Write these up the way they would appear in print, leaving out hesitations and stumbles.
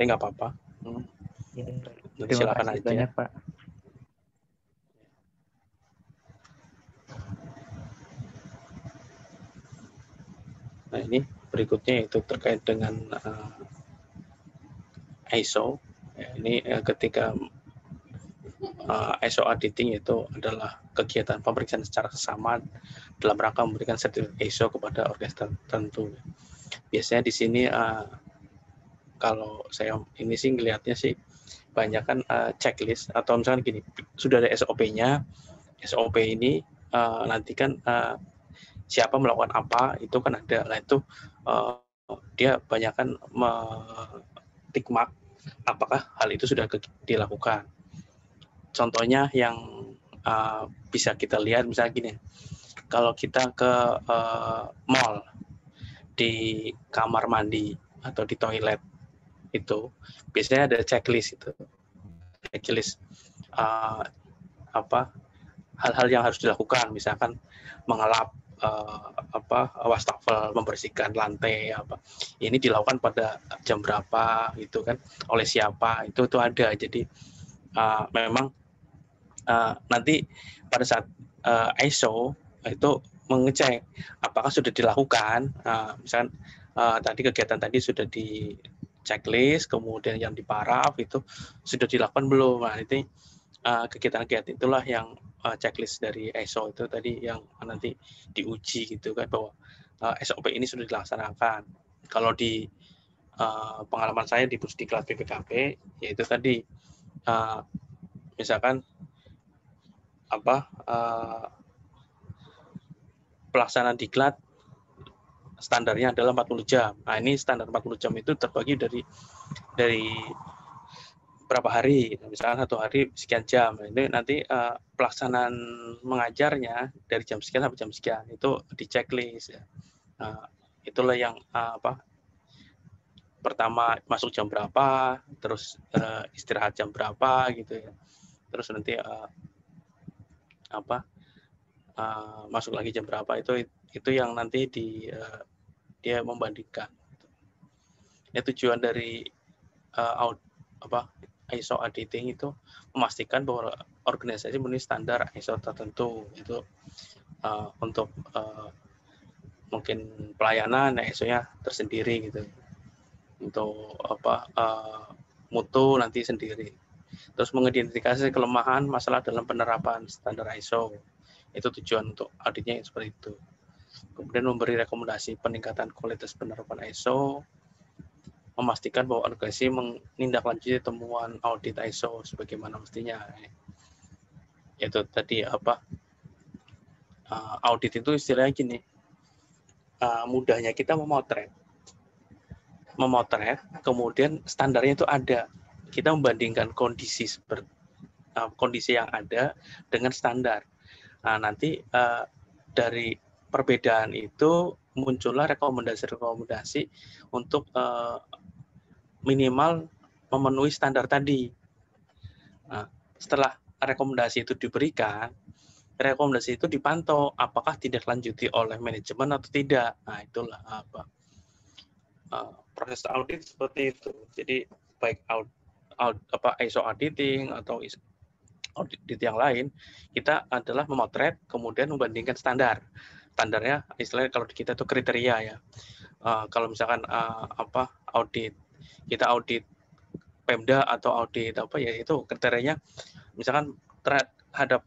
nggak apa-apa. Ya, Nanti terima silakan kasih aja. banyak, Pak. Nah, ini berikutnya itu terkait dengan ISO. Ya, ini ketika ISO auditing itu adalah kegiatan pemeriksaan secara sesama dalam rangka memberikan sertifikat ISO kepada organisasi tertentu. Biasanya di sini kalau saya ini sih ngelihatnya sih banyak kan checklist atau misalkan gini, sudah ada SOP-nya. SOP ini nanti kan siapa melakukan apa itu kan ada. Nah itu dia banyak kan tick mark apakah hal itu sudah dilakukan. Contohnya yang bisa kita lihat misalnya gini, kalau kita ke mall, di kamar mandi atau di toilet itu biasanya ada checklist itu, checklist hal-hal yang harus dilakukan, misalkan mengelap wastafel, membersihkan lantai ini dilakukan pada jam berapa gitu kan, oleh siapa itu ada. Jadi memang nanti pada saat ISO itu mengecek apakah sudah dilakukan, misalkan tadi kegiatan tadi sudah di checklist, kemudian yang di paraf itu sudah dilakukan belum. Nah itu kegiatan-kegiatan itulah yang checklist dari ISO itu tadi yang nanti diuji gitu kan, bahwa SOP ini sudah dilaksanakan. Kalau di pengalaman saya di Pusdiklat BPKP yaitu tadi misalkan pelaksanaan diklat standarnya adalah 40 jam. Nah, ini standar 40 jam itu terbagi dari berapa hari, misalkan 1 hari sekian jam. Ini nanti pelaksanaan mengajarnya dari jam sekian sampai jam sekian itu di checklist ya. Itulah yang pertama masuk jam berapa, terus istirahat jam berapa gitu ya. Terus nanti masuk lagi jam berapa, itu yang nanti dia membandingkan. Ya, tujuan dari ISO auditing itu memastikan bahwa organisasi memenuhi standar ISO tertentu itu untuk mungkin pelayanan ISO-nya tersendiri gitu, untuk mutu nanti sendiri. Terus mengidentifikasi kelemahan masalah dalam penerapan standar ISO, itu tujuan untuk auditnya seperti itu. Kemudian memberi rekomendasi peningkatan kualitas penerapan ISO, memastikan bahwa organisasi menindaklanjuti temuan audit ISO sebagaimana mestinya. Itu tadi audit itu istilahnya gini, mudahnya kita memotret, kemudian standarnya itu ada. Kita membandingkan kondisi yang ada dengan standar. Nah, nanti dari perbedaan itu muncullah rekomendasi untuk minimal memenuhi standar tadi. Nah, setelah rekomendasi itu diberikan, rekomendasi itu dipantau apakah tidak lanjuti oleh manajemen atau tidak. Nah, itulah proses audit seperti itu. Jadi baik ISO auditing atau audit yang lain, kita adalah memotret kemudian membandingkan standarnya istilahnya kalau kita itu kriteria ya. Kalau misalkan audit Pemda atau audit itu kriterianya misalkan terhadap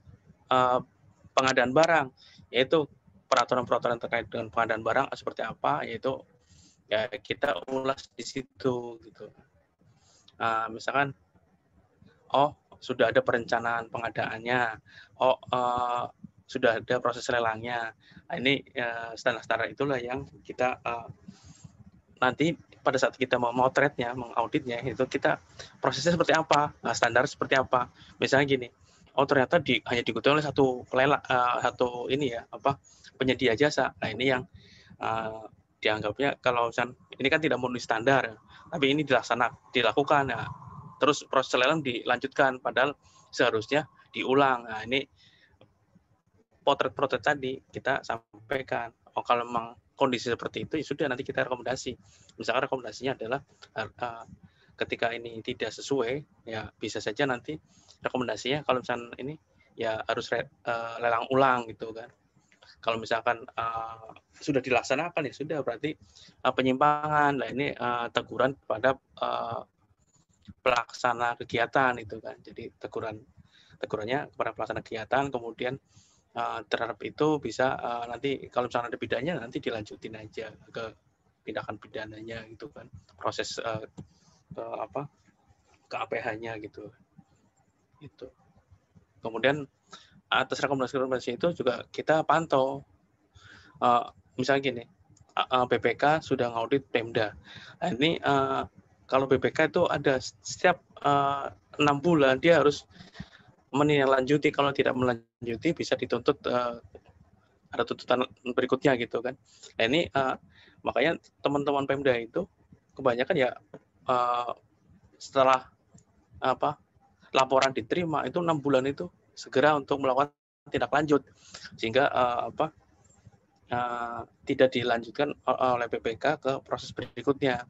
pengadaan barang, yaitu peraturan-peraturan terkait dengan pengadaan barang seperti apa, yaitu ya kita ulas di situ gitu. Misalkan sudah ada perencanaan pengadaannya, sudah ada proses lelangnya. Nah, ini standar-standar itulah yang kita nanti pada saat kita memotretnya, mengauditnya, itu kita prosesnya seperti apa, standar seperti apa. Misalnya gini, ternyata hanya diketahui oleh satu penyedia jasa. Nah, ini yang dianggapnya kalau ini kan tidak memenuhi standar, tapi ini dilakukan. Nah, terus proses lelang dilanjutkan, padahal seharusnya diulang. Nah, ini potret tadi kita sampaikan. Kalau memang kondisi seperti itu, ya sudah nanti kita rekomendasi. Misalkan rekomendasinya adalah ketika ini tidak sesuai, ya bisa saja nanti rekomendasinya kalau misalnya ini ya harus lelang ulang gitu kan. Kalau misalkan sudah dilaksanakan ya sudah berarti penyimpangan. Nah ini teguran kepada pelaksana kegiatan itu kan. Jadi tegurannya kepada pelaksana kegiatan, kemudian terhadap itu bisa nanti kalau misalnya ada pidananya nanti dilanjutin aja ke tindakan pidananya gitu kan, proses ke APH-nya gitu. Itu. Kemudian atas rekomendasi itu juga kita pantau. Misalnya gini, BPK sudah ngaudit Pemda. Nah, ini kalau BPK itu ada setiap 6 bulan dia harus menindaklanjuti, kalau tidak melanjuti bisa dituntut ada tuntutan berikutnya gitu kan. Nah ini makanya teman-teman Pemda itu kebanyakan ya setelah laporan diterima itu 6 bulan itu segera untuk melakukan tindak lanjut sehingga tidak dilanjutkan oleh BPK ke proses berikutnya.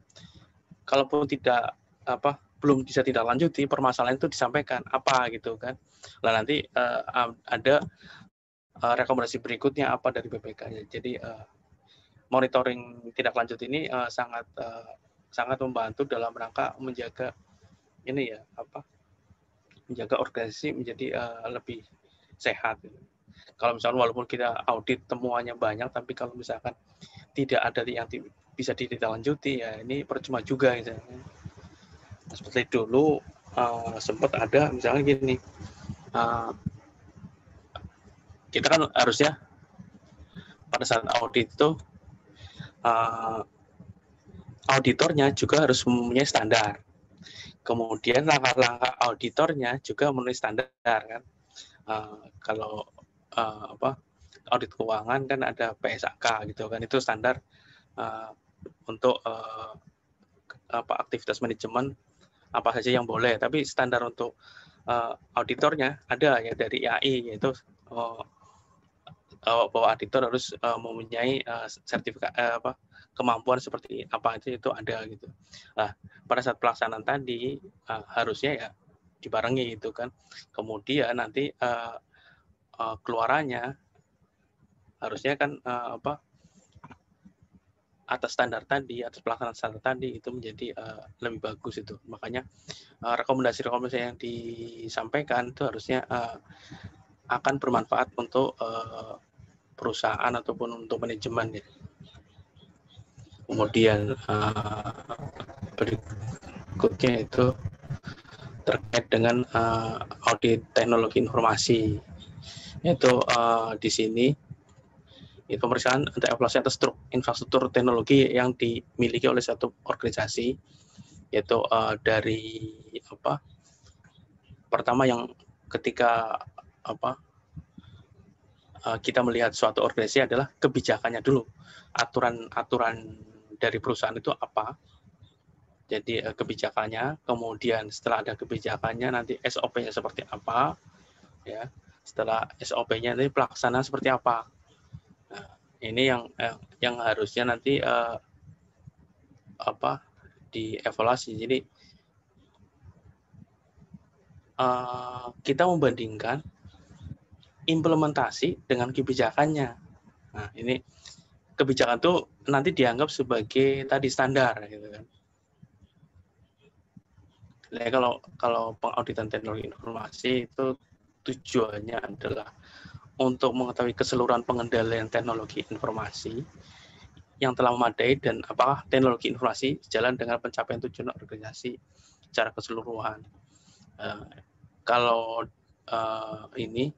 Kalaupun tidak belum bisa tidak lanjuti, permasalahan itu disampaikan apa gitu kan. Lah nanti ada rekomendasi berikutnya apa dari BPK. Jadi monitoring tindak lanjut ini sangat membantu dalam rangka menjaga ini ya menjaga organisasi menjadi lebih sehat. Kalau misalnya walaupun kita audit temuannya banyak, tapi kalau misalkan tidak ada yang bisa ditindaklanjuti, ya ini percuma juga. Misalnya. Seperti dulu sempat ada misalnya gini, kita kan harusnya pada saat audit itu auditornya juga harus mempunyai standar. Kemudian langkah-langkah auditornya juga memenuhi standar kan. Kalau audit keuangan kan ada PSAK gitu kan, itu standar untuk aktivitas manajemen apa saja yang boleh, tapi standar untuk auditornya ada ya dari IAI, yaitu bahwa auditor harus mempunyai sertifikat kemampuan seperti apa itu ada gitu. Nah, pada saat pelaksanaan tadi harusnya ya dibarengi gitu kan. Kemudian nanti keluarannya harusnya kan atas standar tadi, atas pelaksanaan standar tadi itu menjadi lebih bagus itu. Makanya rekomendasi-rekomendasi yang disampaikan itu harusnya akan bermanfaat untuk perusahaan ataupun untuk manajemen ya. Kemudian berikutnya itu terkait dengan audit teknologi informasi, yaitu di sini itu pemeriksaan untuk evaluasi atas infrastruktur teknologi yang dimiliki oleh satu organisasi, yaitu dari pertama yang ketika kita melihat suatu organisasi adalah kebijakannya dulu, aturan dari perusahaan itu apa. Jadi kebijakannya, kemudian setelah ada kebijakannya nanti SOP-nya seperti apa, ya. Setelah SOP-nya nanti pelaksanaan seperti apa. Nah, ini yang harusnya nanti dievaluasi. Jadi kita membandingkan implementasi dengan kebijakannya. Nah, ini kebijakan itu nanti dianggap sebagai tadi standar gitu kan. Nah, kalau pengauditan teknologi informasi itu tujuannya adalah untuk mengetahui keseluruhan pengendalian teknologi informasi yang telah memadai dan apakah teknologi informasi sejalan dengan pencapaian tujuan organisasi secara keseluruhan. Kalau ini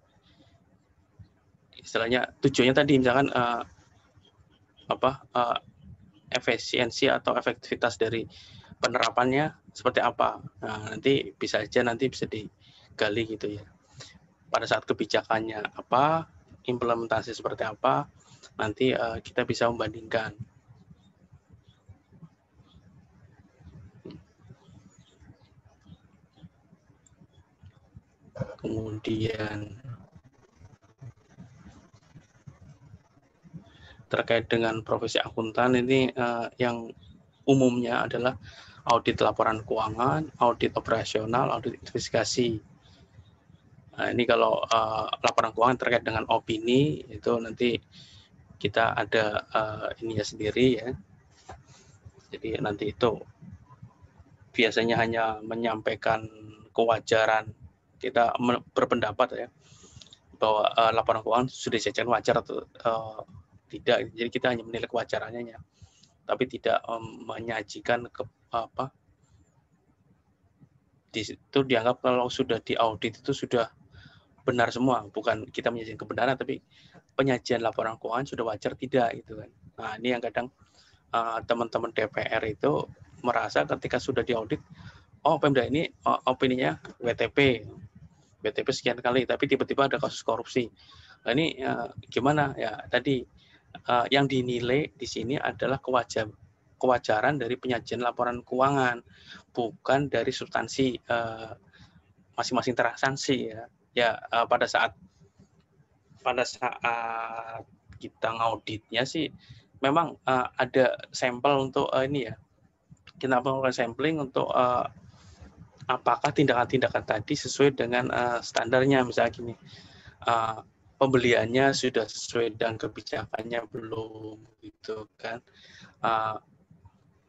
istilahnya tujuannya tadi misalkan efisiensi atau efektivitas dari penerapannya seperti apa. Nah, nanti bisa digali gitu ya. Pada saat kebijakannya apa, implementasi seperti apa, nanti kita bisa membandingkan. Kemudian terkait dengan profesi akuntan ini yang umumnya adalah audit laporan keuangan, audit operasional, audit investigasi. Nah, ini kalau laporan keuangan terkait dengan opini itu nanti kita ada ininya sendiri ya. Jadi nanti itu biasanya hanya menyampaikan kewajaran, kita berpendapat ya bahwa laporan keuangan sudah dijalankan wajar atau tidak. Jadi kita hanya menilai kewajarannya, tapi tidak menyajikan di situ dianggap kalau sudah diaudit itu sudah benar semua, bukan kita menyajikan kebenaran, tapi penyajian laporan keuangan sudah wajar tidak gitu kan. Nah, ini yang kadang teman-teman DPR itu merasa ketika sudah diaudit, oh Pemda ini opininya WTP sekian kali, tapi tiba-tiba ada kasus korupsi. Nah, ini gimana ya? Tadi yang dinilai di sini adalah kewajaran dari penyajian laporan keuangan, bukan dari substansi masing-masing transaksi ya. Ya pada saat kita ngauditnya sih memang ada sampel untuk ini ya. Kita melakukan sampling untuk apakah tindakan-tindakan tadi sesuai dengan standarnya, misalnya gini, pembeliannya sudah sesuai dengan kebijakannya belum, gitu kan?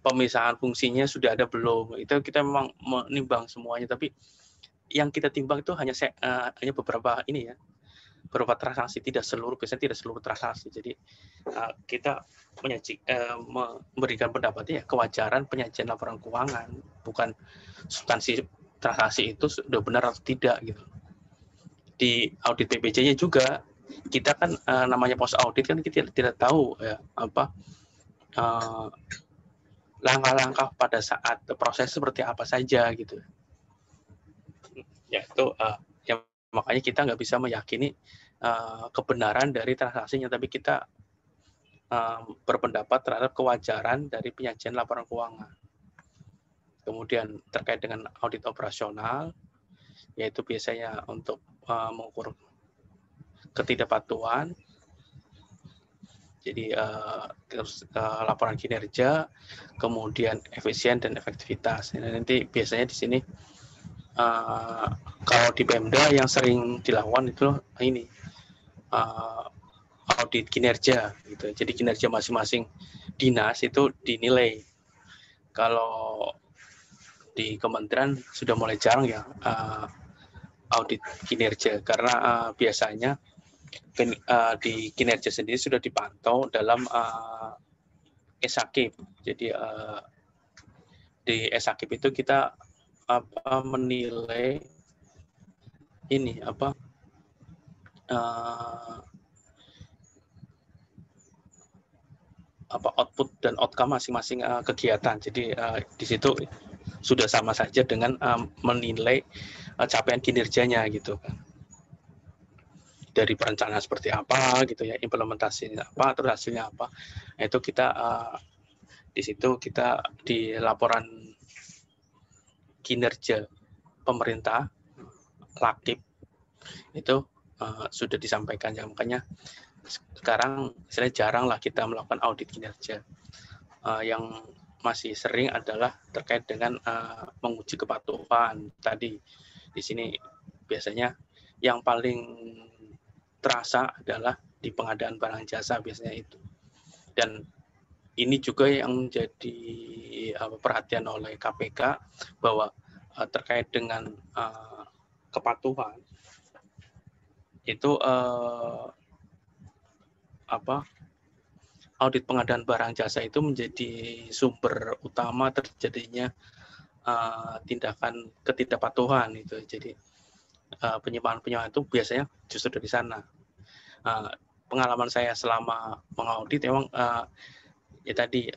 Pemisahan fungsinya sudah ada belum? Itu kita memang menimbang semuanya, tapi yang kita timbang itu hanya beberapa ini ya, beberapa transaksi, tidak seluruh, biasanya tidak seluruh transaksi. Jadi kita memberikan pendapatnya kewajaran penyajian laporan keuangan, bukan substansi transaksi itu sudah benar atau tidak gitu. Di audit BPJ-nya juga kita kan namanya post audit kan kita tidak tahu ya apa langkah-langkah pada saat proses seperti apa saja gitu. Ya itu ya, makanya kita nggak bisa meyakini kebenaran dari transaksinya, tapi kita berpendapat terhadap kewajaran dari penyajian laporan keuangan. Kemudian terkait dengan audit operasional, yaitu biasanya untuk mengukur ketidakpatuhan, jadi laporan kinerja, kemudian efisien dan efektivitas. Nah, nanti biasanya di sini kalau di Pemda yang sering dilakukan itu ini audit kinerja gitu. Jadi kinerja masing-masing dinas itu dinilai. Kalau di kementerian sudah mulai jarang ya audit kinerja, karena biasanya di kinerja sendiri sudah dipantau dalam SAKIP. Jadi di SAKIP itu kita menilai ini output dan outcome masing-masing kegiatan. Jadi di situ sudah sama saja dengan menilai capaian kinerjanya gitu kan. Dari perencanaan seperti apa gitu ya, implementasinya apa, terus hasilnya apa. Nah, itu kita di situ kita di laporan kinerja pemerintah LAKIP itu sudah disampaikan ya, makanya sekarang istilahnya jarang lah kita melakukan audit kinerja. Yang masih sering adalah terkait dengan menguji kepatuhan tadi. Di sini biasanya yang paling terasa adalah di pengadaan barang jasa biasanya itu. Dan ini juga yang menjadi perhatian oleh KPK bahwa terkait dengan kepatuhan itu audit pengadaan barang jasa itu menjadi sumber utama terjadinya tindakan ketidakpatuhan itu. Jadi penyimpangan itu biasanya justru dari sana. Pengalaman saya selama mengaudit memang ya tadi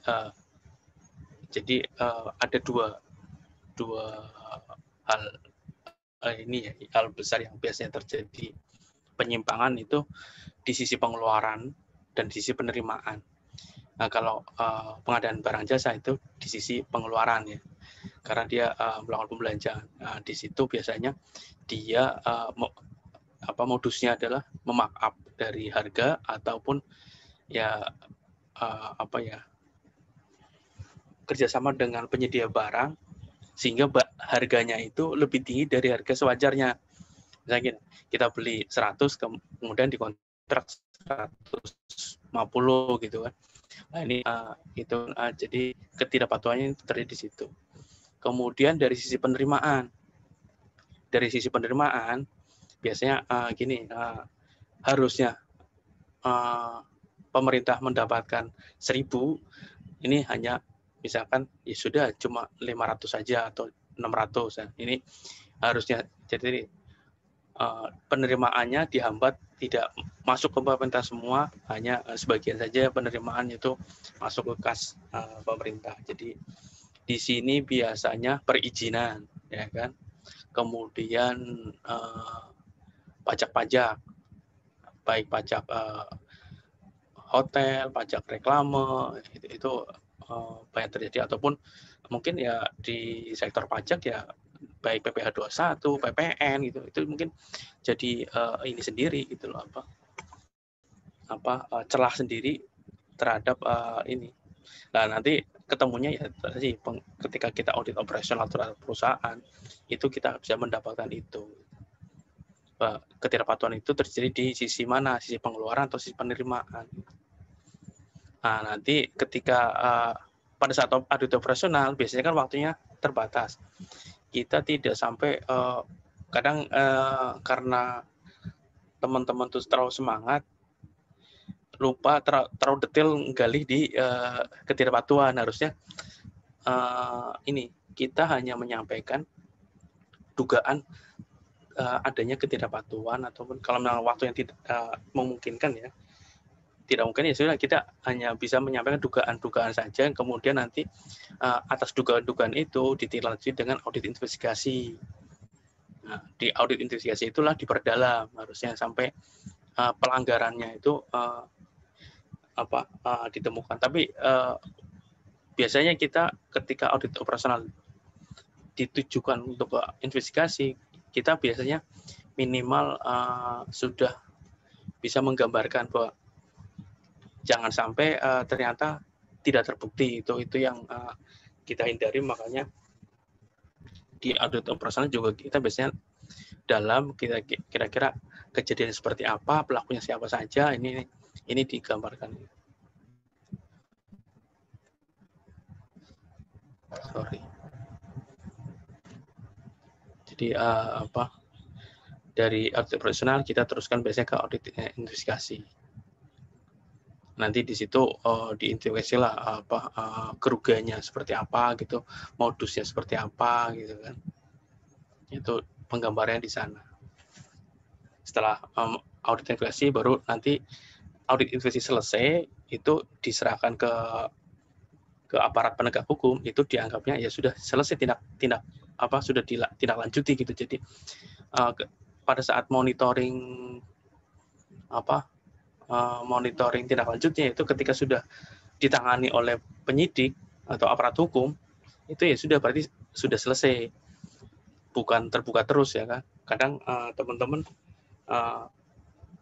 jadi ada dua hal ini ya, hal besar yang biasanya terjadi penyimpangan itu di sisi pengeluaran dan di sisi penerimaan. Nah, kalau pengadaan barang jasa itu di sisi pengeluaran ya, karena dia melakukan pembelanjaan. Nah, di situ biasanya dia modusnya adalah memarkup dari harga ataupun ya kerjasama dengan penyedia barang sehingga harganya itu lebih tinggi dari harga sewajarnya. Misalnya kita beli 100 kemudian dikontrak 150 gitu kan. Nah ini jadi ketidakpatuhannya terjadi di situ. Kemudian dari sisi penerimaan, biasanya harusnya pemerintah mendapatkan 1.000, ini hanya misalkan ya sudah cuma 500 saja atau 600. Nah, ini harusnya jadi penerimaannya dihambat, tidak masuk ke pemerintah semua, hanya sebagian saja penerimaan itu masuk ke kas pemerintah. Jadi di sini biasanya perizinan, ya kan, kemudian pajak-pajak, baik pajak hotel, pajak reklame, itu banyak terjadi, ataupun mungkin ya di sektor pajak ya baik PPh 21, PPN gitu, itu mungkin jadi ini sendiri gitu loh, celah sendiri terhadap ini. Nah nanti ketemunya ya tadi ketika kita audit operasional terhadap perusahaan itu kita bisa mendapatkan itu. Ketidakpatuhan itu terjadi di sisi mana, sisi pengeluaran atau sisi penerimaan. Nah nanti ketika pada saat audit operasional biasanya kan waktunya terbatas, kita tidak sampai kadang karena teman-teman tuh terlalu semangat, lupa terlalu detail gali di ketidakpatuhan. Harusnya ini kita hanya menyampaikan dugaan adanya ketidakpatuhan, ataupun kalau memang waktu yang tidak memungkinkan ya, tidak mungkin ya sudah, kita hanya bisa menyampaikan dugaan-dugaan saja, kemudian nanti atas dugaan-dugaan itu ditindaklanjuti dengan audit investigasi. Nah, di audit investigasi itulah diperdalam, harusnya sampai pelanggarannya itu ditemukan. Tapi biasanya kita ketika audit operasional ditujukan untuk investigasi, kita biasanya minimal sudah bisa menggambarkan bahwa jangan sampai ternyata tidak terbukti. Itu yang kita hindari. Makanya di audit operasional juga kita biasanya dalam kira-kira kejadian seperti apa, pelakunya siapa saja, ini digambarkan. Jadi dari audit operasional kita teruskan biasanya ke audit investigasi. Nanti di situ diinvestigasi lah kerugiannya seperti apa gitu, modusnya seperti apa gitu kan. Itu penggambarannya di sana. Setelah audit investigasi, baru nanti audit investigasi selesai, itu diserahkan ke aparat penegak hukum, itu dianggapnya ya sudah selesai sudah ditindaklanjuti gitu. Jadi pada saat monitoring monitoring tindak lanjutnya itu ketika sudah ditangani oleh penyidik atau aparat hukum, itu ya sudah, berarti sudah selesai, bukan terbuka terus ya kan. Kadang teman-teman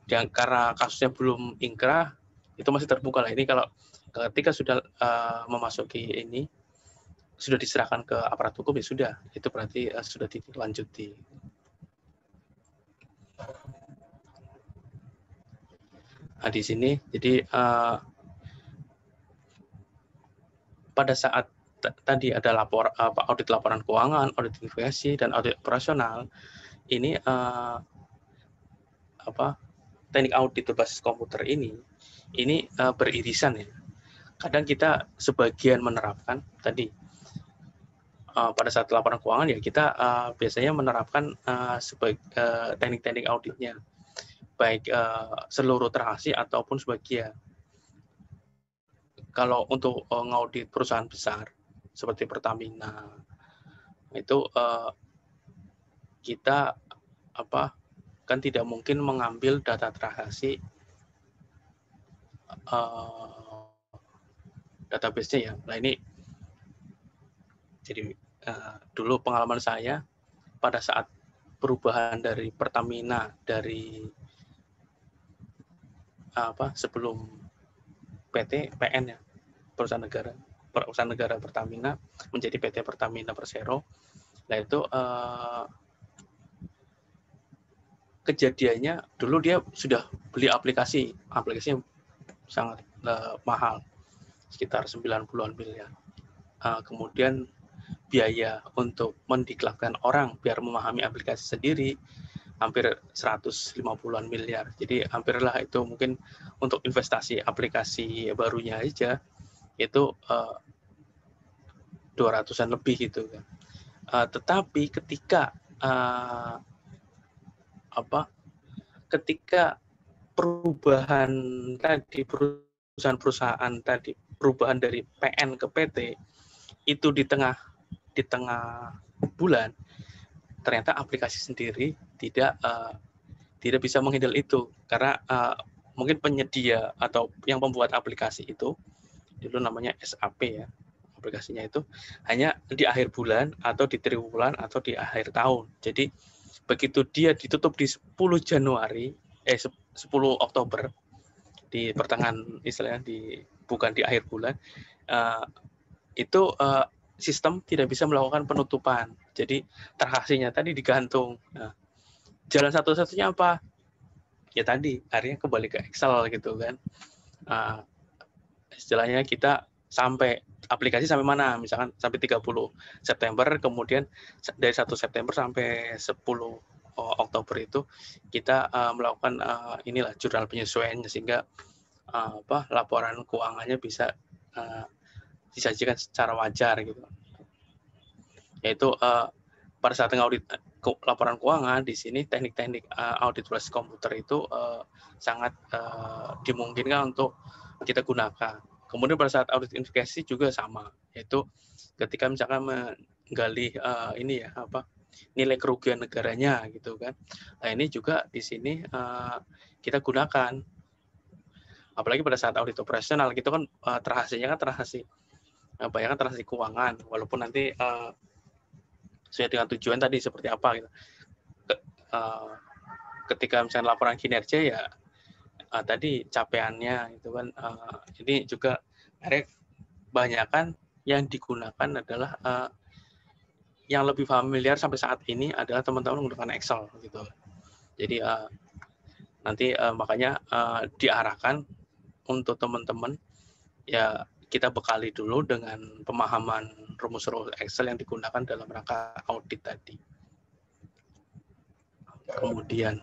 karena kasusnya belum ingkrah itu masih terbuka lah. Ini kalau ketika sudah memasuki ini, sudah diserahkan ke aparat hukum, ya sudah, itu berarti sudah dilanjuti. Nah, di sini jadi pada saat tadi ada audit laporan keuangan, audit investigasi, dan audit operasional, ini teknik audit berbasis komputer ini beririsan ya. Kadang kita sebagian menerapkan tadi pada saat laporan keuangan ya kita biasanya menerapkan teknik-teknik auditnya, baik seluruh transaksi ataupun sebagian. Kalau untuk ngaudit perusahaan besar seperti Pertamina, itu kita kan tidak mungkin mengambil data transaksi database-nya ya. Nah ini jadi dulu pengalaman saya pada saat perubahan dari Pertamina dari sebelum PT PN ya, perusahaan negara, perusahaan negara Pertamina menjadi PT Pertamina Persero. Nah itu kejadiannya dulu dia sudah beli aplikasinya sangat mahal, sekitar 90-an miliar. Kemudian biaya untuk mendiklatkan orang biar memahami aplikasi sendiri hampir 150-an miliar. Jadi hampirlah itu mungkin untuk investasi aplikasi barunya aja itu 200-an lebih gitu kan. Tetapi ketika ketika perubahan tadi, perusahaan tadi, perubahan dari PN ke PT itu di tengah bulan, ternyata aplikasi sendiri tidak bisa menghandle itu karena mungkin penyedia atau yang membuat aplikasi itu dulu namanya SAP ya, aplikasinya itu hanya di akhir bulan atau di triwulan atau di akhir tahun. Jadi begitu dia ditutup di 10 Oktober di pertengahan, istilahnya bukan di akhir bulan, itu sistem tidak bisa melakukan penutupan. Jadi transaksinya tadi digantung. Nah, jalan satu-satunya apa? Ya tadi, akhirnya kembali ke Excel gitu kan. Istilahnya kita sampai aplikasi sampai mana? Misalkan sampai 30 September, kemudian dari 1 September sampai 10 Oktober itu kita melakukan jurnal penyesuaian sehingga laporan keuangannya bisa disajikan secara wajar gitu. Yaitu pada saat ngaudit laporan keuangan di sini teknik-teknik audit berbasis komputer itu sangat dimungkinkan untuk kita gunakan. Kemudian pada saat audit investigasi juga sama, yaitu ketika misalkan menggali nilai kerugian negaranya gitu kan. Nah ini juga di sini kita gunakan. Apalagi pada saat audit operasional gitu kan transaksinya kan transaksi keuangan, walaupun nanti sesuai dengan tujuan tadi seperti apa gitu. Ketika misalnya laporan kinerja ya tadi capaiannya itu kan ini juga kebanyakan yang digunakan adalah yang lebih familiar sampai saat ini adalah teman-teman menggunakan Excel gitu. Jadi nanti makanya diarahkan untuk teman-teman ya kita bekali dulu dengan pemahaman rumus-rumus Excel yang digunakan dalam rangka audit tadi. Kemudian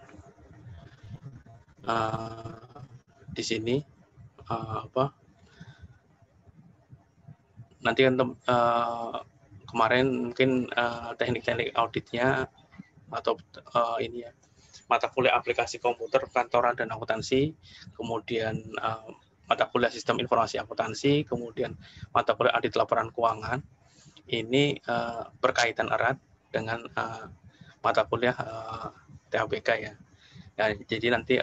di sini nanti kan kemarin mungkin teknik-teknik auditnya atau mata kuliah aplikasi komputer kantoran dan akuntansi, kemudian mata kuliah sistem informasi akuntansi, kemudian mata kuliah audit laporan keuangan. Ini berkaitan erat dengan mata kuliah THBK ya. Ya, jadi nanti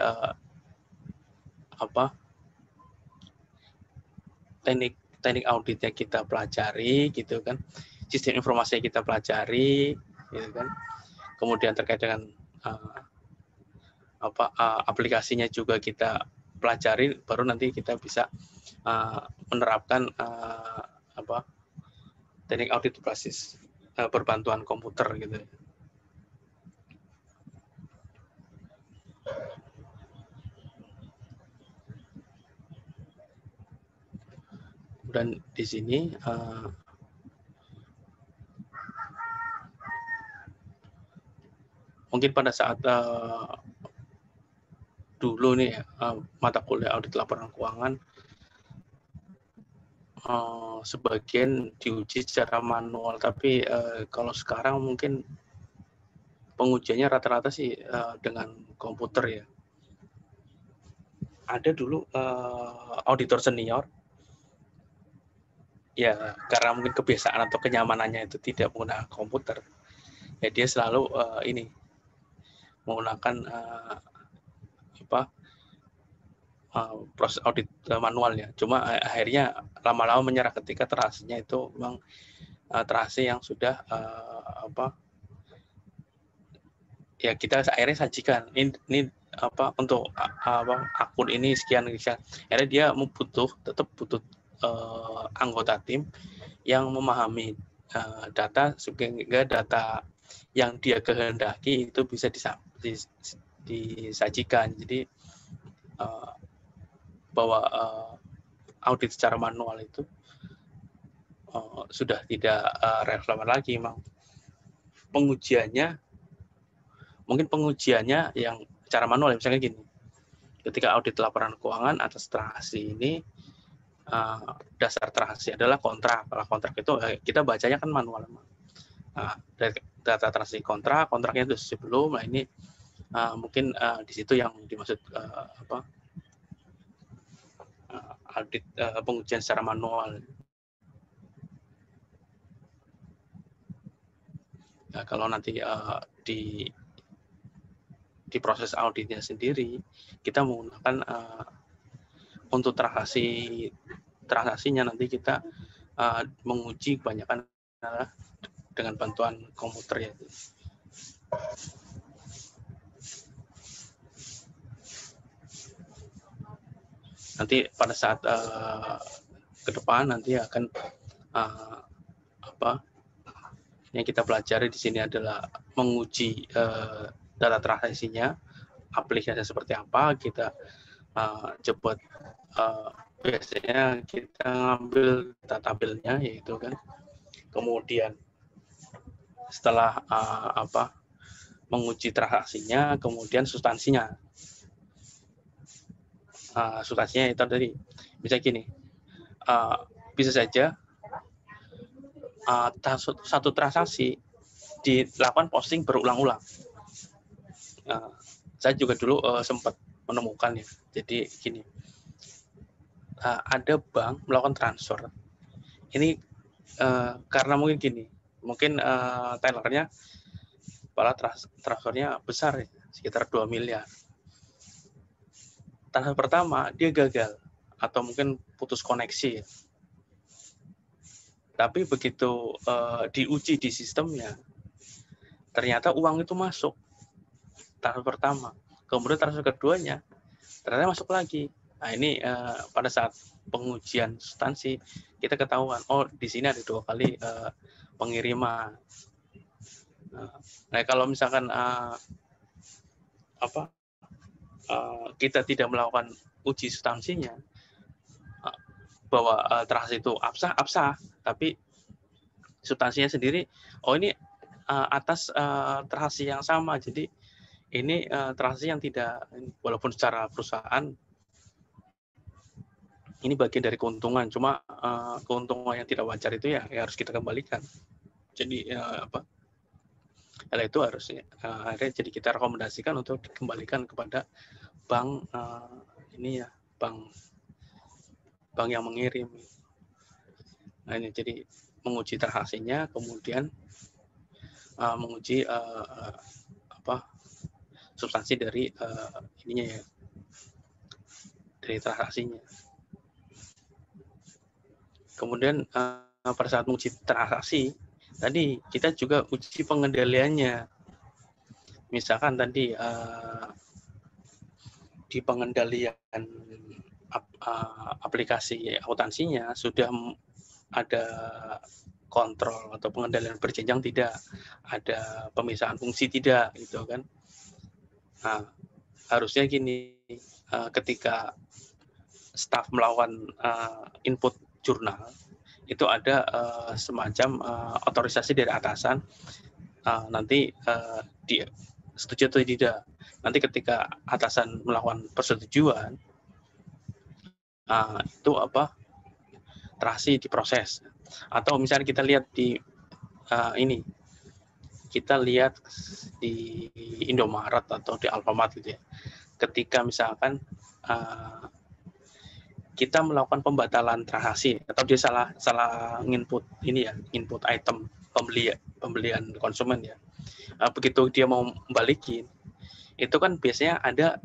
teknik auditnya kita pelajari gitu kan, sistem informasi kita pelajari gitu kan, kemudian terkait dengan aplikasinya juga kita pelajari, baru nanti kita bisa menerapkan teknik audit berbasis berbantuan komputer gitu. Dan di sini mungkin pada saat dulu nih mata kuliah audit laporan keuangan sebagian diuji secara manual, tapi kalau sekarang mungkin pengujiannya rata-rata sih dengan komputer ya. Ada dulu auditor senior ya, karena mungkin kebiasaan atau kenyamanannya itu tidak menggunakan komputer, ya dia selalu menggunakan proses audit manualnya. Cuma akhirnya lama-lama menyerah ketika transaksinya itu memang transaksi yang sudah ya kita akhirnya sajikan ini untuk akun ini sekian. Akhirnya dia tetap butuh anggota tim yang memahami data sehingga data yang dia kehendaki itu bisa disajikan. Jadi bahwa audit secara manual itu sudah tidak relevan lagi. Memang pengujiannya yang secara manual, misalnya gini, ketika audit laporan keuangan atas transaksi ini, dasar transaksi adalah kontrak. Kalau kontrak itu kita bacanya kan manual. Nah, dari data transaksi kontraknya itu sebelum, nah ini mungkin di situ yang dimaksud audit pengujian secara manual. Nah, kalau nanti di proses auditnya sendiri, kita menggunakan untuk transaksinya nanti kita menguji kebanyakan dengan bantuan komputer ya. Nanti pada saat ke depan nanti akan yang kita pelajari di sini adalah menguji data transaksinya, aplikasinya seperti apa, kita coba biasanya kita ngambil data tabelnya yaitu kan, kemudian setelah menguji transaksinya, kemudian substansinya. Substansinya itu tadi bisa gini, bisa saja satu transaksi dilakukan posting berulang-ulang. Saya juga dulu sempat menemukan ya. Jadi gini, ada bank melakukan transfer. Ini karena mungkin gini, mungkin tellernya transfernya besar ya, sekitar 2 miliar. Transfer pertama dia gagal atau mungkin putus koneksi. Tapi begitu diuji di sistemnya, ternyata uang itu masuk transfer pertama. Kemudian transfer keduanya ternyata masuk lagi. Nah ini pada saat pengujian substansi kita ketahuan, oh di sini ada 2 kali pengiriman. Nah kalau misalkan kita tidak melakukan uji substansinya, bahwa transaksi itu absah, tapi substansinya sendiri, oh ini atas transaksi yang sama, jadi ini transaksi yang tidak, walaupun secara perusahaan ini bagian dari keuntungan, cuma keuntungan yang tidak wajar itu ya harus kita kembalikan. Jadi hal itu harusnya akhirnya jadi kita rekomendasikan untuk dikembalikan kepada bank bank yang mengirim. Nah ini jadi menguji transaksinya, kemudian menguji substansi dari ininya ya, dari transaksinya. Kemudian pada saat menguji transaksi tadi kita juga uji pengendaliannya. Misalkan tadi di pengendalian aplikasi akuntansinya sudah ada kontrol atau pengendalian berjenjang tidak, ada pemisahan fungsi tidak, gitu kan. Nah, harusnya gini, ketika staf melakukan input jurnal, itu ada semacam otorisasi dari atasan, nanti setuju atau tidak. Nanti ketika atasan melakukan persetujuan, itu transaksi diproses. Atau misalnya kita lihat di kita lihat di Indomaret atau di Alfamart gitu ya. Ketika misalkan kita melakukan pembatalan transaksi atau dia salah input input item pembelian konsumen ya. Begitu dia mau balikin, itu kan biasanya ada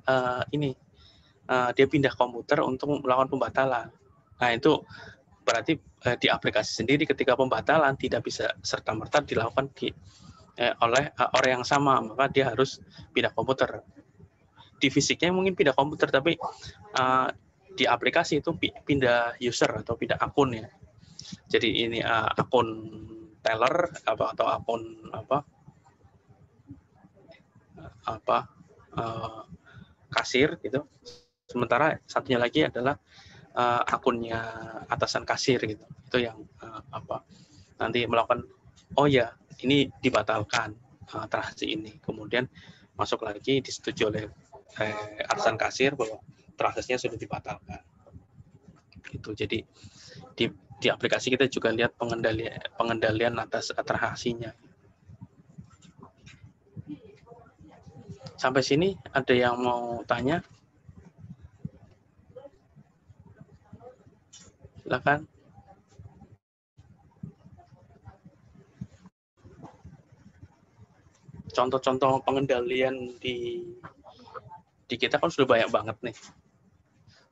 dia pindah komputer untuk melakukan pembatalan. Nah itu berarti di aplikasi sendiri ketika pembatalan tidak bisa serta-merta dilakukan oleh orang yang sama, maka dia harus pindah komputer. Di fisiknya mungkin pindah komputer, tapi di aplikasi itu pindah user atau pindah akun ya. Jadi ini akun teller atau akun kasir gitu. Sementara satunya lagi adalah akunnya atasan kasir gitu. Itu yang nanti melakukan ya ini dibatalkan transaksi ini. Kemudian masuk lagi disetujui oleh atasan kasir bahwa transaksinya sudah dibatalkan. Gitu. Jadi di aplikasi kita juga lihat pengendalian atas transaksinya. Sampai sini ada yang mau tanya? Silakan. Contoh-contoh pengendalian di kita kan sudah banyak banget nih.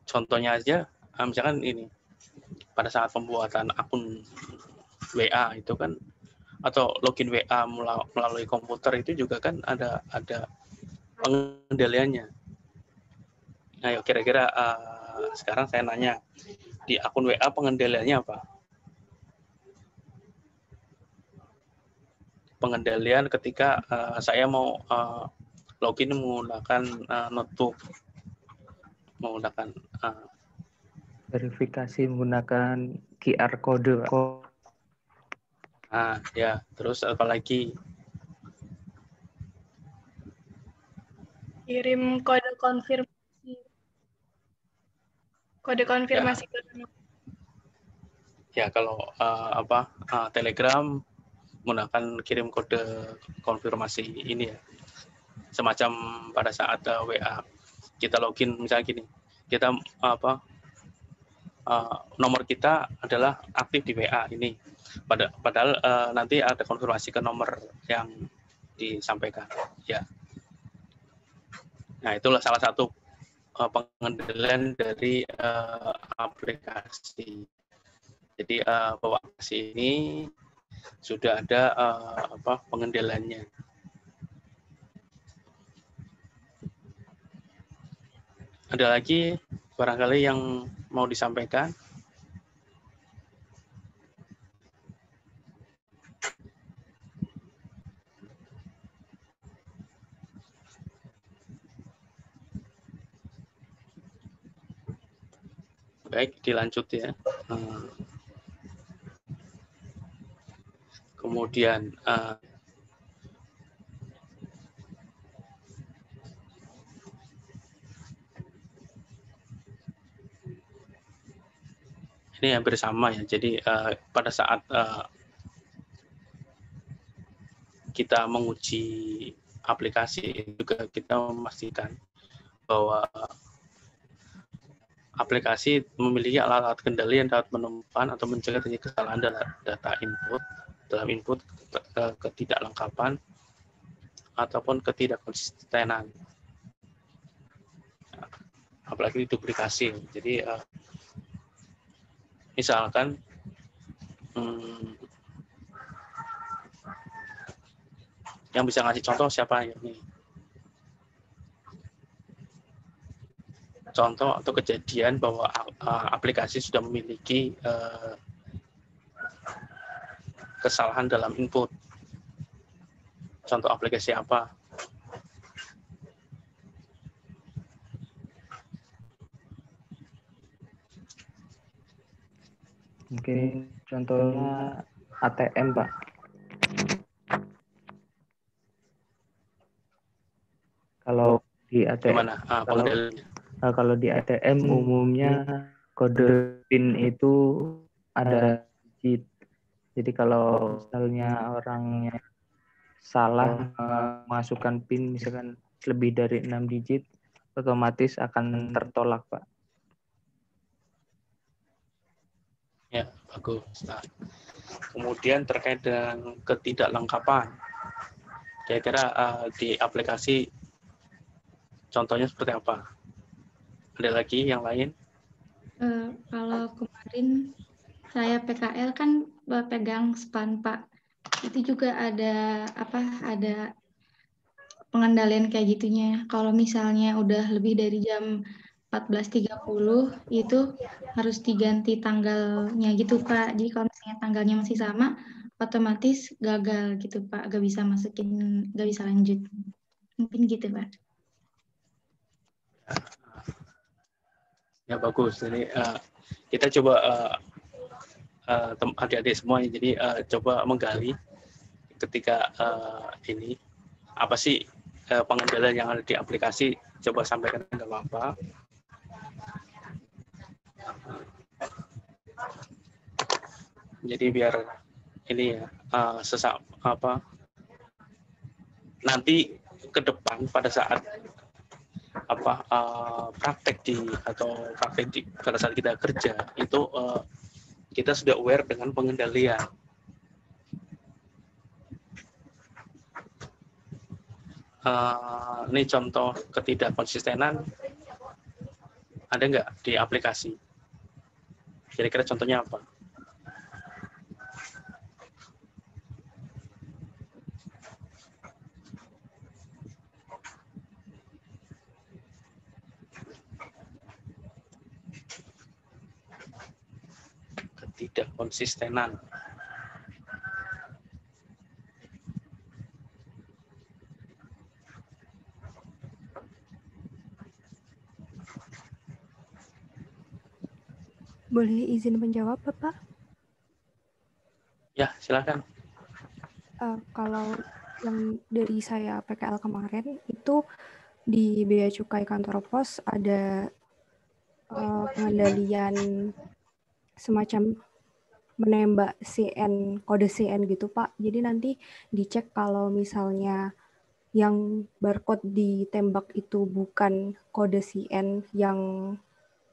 Contohnya aja, misalkan ini, pada saat pembuatan akun WA itu kan, atau login WA melalui komputer itu juga kan ada pengendaliannya. Nah, yuk kira-kira sekarang saya nanya, di akun WA pengendaliannya apa? Pengendalian ketika saya mau login menggunakan notebook, menggunakan verifikasi menggunakan QR code. Ya, terus apa lagi? Kirim kode konfirmasi. Kode konfirmasi ke ya kalau Telegram menggunakan kirim kode konfirmasi ini ya, semacam pada saat WA kita login misalnya gini, kita nomor kita adalah aktif di WA ini, padahal nanti ada konfirmasi ke nomor yang disampaikan ya. Nah, itulah salah satu pengendalian dari aplikasi. Jadi bahwa aplikasi ini sudah ada pengendaliannya. Ada lagi barangkali yang mau disampaikan? Baik, dilanjut ya. Kemudian ini hampir sama ya. Jadi pada saat kita menguji aplikasi juga kita memastikan bahwa aplikasi memiliki alat-alat kendali yang dapat menemukan atau mencegah terjadi kesalahan dalam input ketidaklengkapan ataupun ketidakkonsistenan, apalagi duplikasi. Jadi misalkan yang bisa ngasih contoh siapa ini? Contoh atau kejadian bahwa aplikasi sudah memiliki kesalahan dalam input. Contoh aplikasi apa? Mungkin contohnya ATM, Pak. Kalau di ATM, kalau di ATM umumnya kode PIN itu ada digit. Jadi kalau misalnya orangnya salah masukkan PIN misalkan lebih dari 6 digit, otomatis akan tertolak, Pak. Ya, bagus. Nah, kemudian terkait dengan ketidaklengkapan, kira-kira di aplikasi contohnya seperti apa? Ada lagi yang lain? Kalau kemarin saya PKL kan pegang SPAN, Pak. Itu juga ada pengendalian kayak gitunya. Kalau misalnya udah lebih dari jam 14.30 itu harus diganti tanggalnya gitu Pak. Jadi kalau misalnya tanggalnya masih sama, otomatis gagal gitu Pak, gak bisa lanjut. Mungkin gitu Pak. Ya bagus. Jadi kita coba adik-adik semuanya. Jadi coba menggali ketika ini apa sih pengendalian yang ada di aplikasi. Coba sampaikan nggak apa-apa. Jadi biar ini ya nanti ke depan pada saat praktek pada saat kita kerja itu kita sudah aware dengan pengendalian. Ini contoh ketidakkonsistenan ada nggak di aplikasi? Kira-kira contohnya apa? Ketidakkonsistenan. Boleh izin menjawab, Bapak? Ya, silakan. Kalau yang dari saya PKL kemarin itu di Bea Cukai Kantor Pos ada pengendalian semacam menembak CN, kode CN gitu Pak. Jadi nanti dicek kalau misalnya yang barcode ditembak itu bukan kode CN yang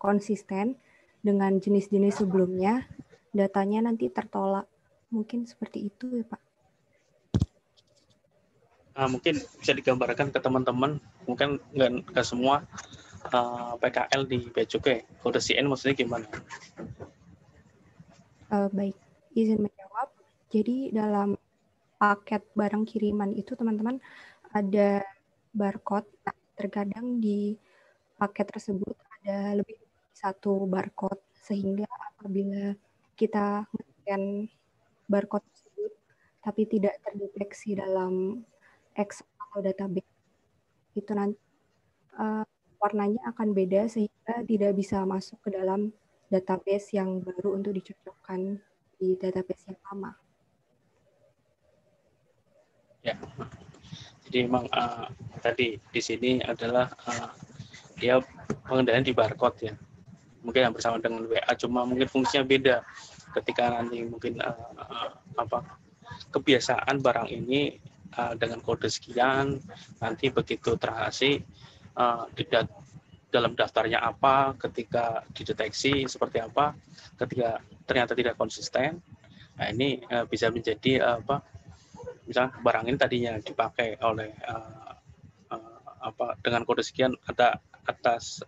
konsisten dengan jenis-jenis sebelumnya, datanya nanti tertolak. Mungkin seperti itu ya Pak. Mungkin bisa digambarkan ke teman-teman, mungkin nggak semua PKL di Bea Cukai. Kode CN maksudnya gimana? Baik, izin menjawab. Jadi dalam paket barang kiriman itu teman-teman ada barcode. Nah, terkadang di paket tersebut ada lebih dari satu barcode, sehingga apabila kita men-scan barcode tersebut tapi tidak terdeteksi dalam Excel atau database, itu nanti warnanya akan beda sehingga tidak bisa masuk ke dalam database yang baru untuk dicocokkan di database yang lama. Ya, jadi memang tadi di sini adalah dia pengendalian di barcode ya. Mungkin yang bersama dengan WA, cuma mungkin fungsinya beda. Ketika nanti mungkin kebiasaan barang ini dengan kode sekian, nanti begitu transaksi dalam daftarnya apa, ketika dideteksi seperti apa, ketika ternyata tidak konsisten, nah ini bisa menjadi misalnya barang ini tadinya dipakai oleh dengan kode sekian atas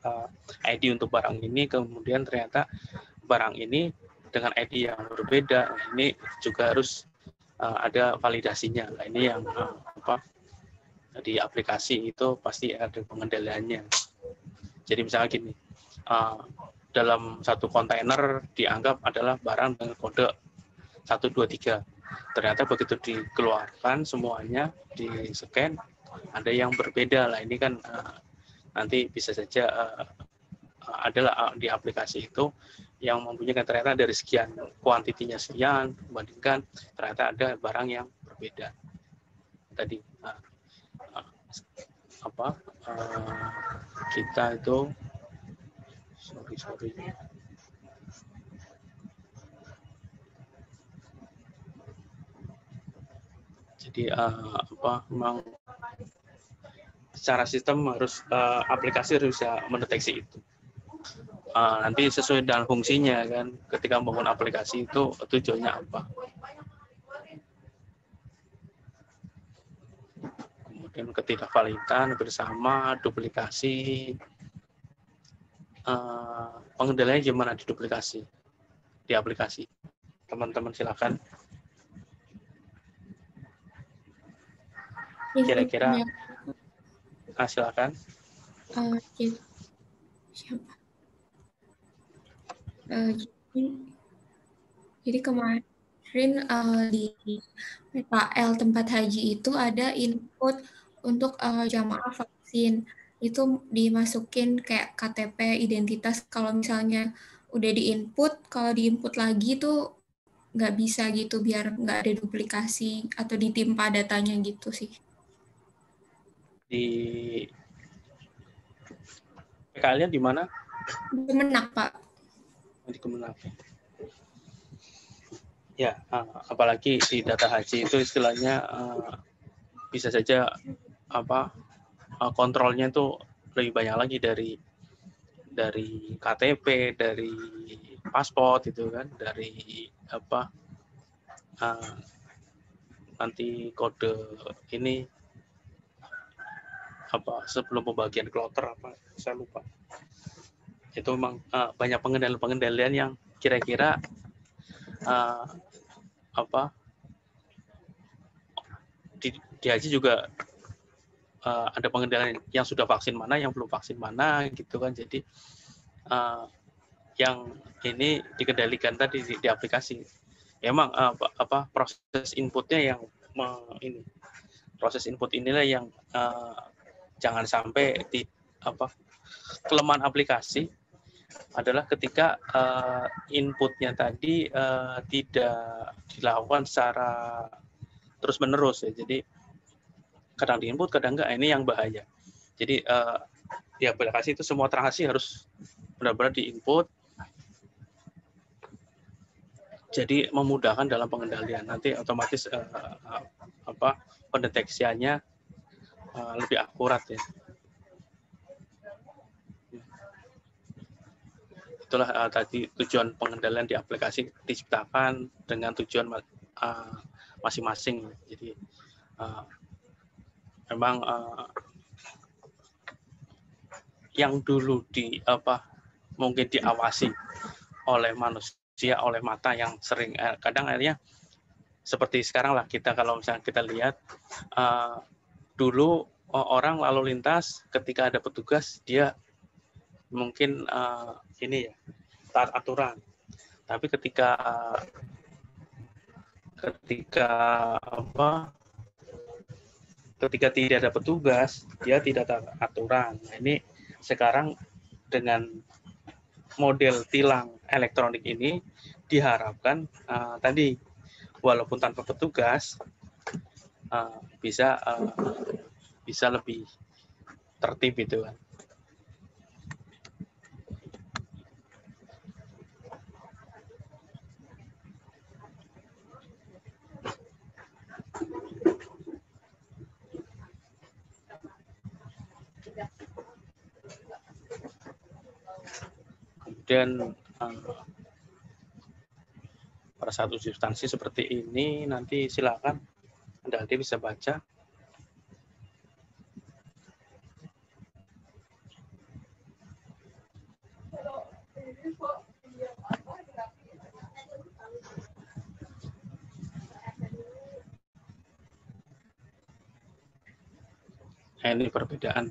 ID untuk barang ini, kemudian ternyata barang ini dengan ID yang berbeda. Nah, ini juga harus ada validasinya. Nah, ini yang di aplikasi itu pasti ada pengendaliannya. Jadi misalnya gini, dalam satu kontainer dianggap adalah barang dengan kode 123. Ternyata begitu dikeluarkan semuanya di scan ada yang berbeda lah. Ini kan nanti bisa saja adalah di aplikasi itu yang mempunyai ternyata dari sekian kuantitinya sekian dibandingkan ternyata ada barang yang berbeda. Tadi kita itu sorry. Jadi memang secara sistem harus aplikasi harus bisa mendeteksi itu. Nanti sesuai dengan fungsinya kan, ketika membangun aplikasi itu tujuannya apa. Kemudian ketidakvalidan bersama, duplikasi, pengendaliannya gimana di duplikasi di aplikasi. Teman-teman silakan. Kira-kira silakan. Siapa? Jadi kemarin di PKL tempat haji itu ada input untuk jamaah vaksin. Itu dimasukin kayak KTP, identitas. Kalau misalnya udah diinput, kalau diinput lagi tuh nggak bisa gitu, biar nggak ada duplikasi atau ditimpa datanya gitu sih. Di PKL-nya di mana? Di Kemenak, Pak. Di Kemenak. Ya, apalagi di data haji itu istilahnya bisa saja kontrolnya itu lebih banyak lagi dari KTP, dari paspor itu kan, dari nanti kode ini sebelum pembagian kloter saya lupa. Itu memang banyak pengendalian yang kira-kira di haji juga ada pengendalian yang sudah vaksin mana, yang belum vaksin mana gitu kan. Jadi yang ini dikendalikan tadi di aplikasi. Emang proses inputnya yang proses input inilah yang jangan sampai kelemahan aplikasi adalah ketika inputnya tadi tidak dilakukan secara terus-menerus ya. Jadi kadang diinput, kadang enggak. Ini yang bahaya. Jadi di aplikasi itu semua transaksi harus benar-benar diinput. Jadi memudahkan dalam pengendalian. Nanti otomatis pendeteksiannya lebih akurat ya. Itulah tadi tujuan pengendalian di aplikasi diciptakan dengan tujuan masing-masing. Jadi memang yang dulu mungkin diawasi oleh manusia, oleh mata yang sering kadang akhirnya seperti sekarang lah, kita kalau misalnya kita lihat dulu orang lalu lintas ketika ada petugas dia mungkin taat aturan, tapi ketika tidak ada petugas dia tidak taat aturan. Nah, ini sekarang dengan model tilang elektronik ini diharapkan tadi walaupun tanpa petugas bisa lebih tertib itu kan. Kemudian pada satu substansi seperti ini nanti silakan Anda bisa baca. Nah, ini perbedaan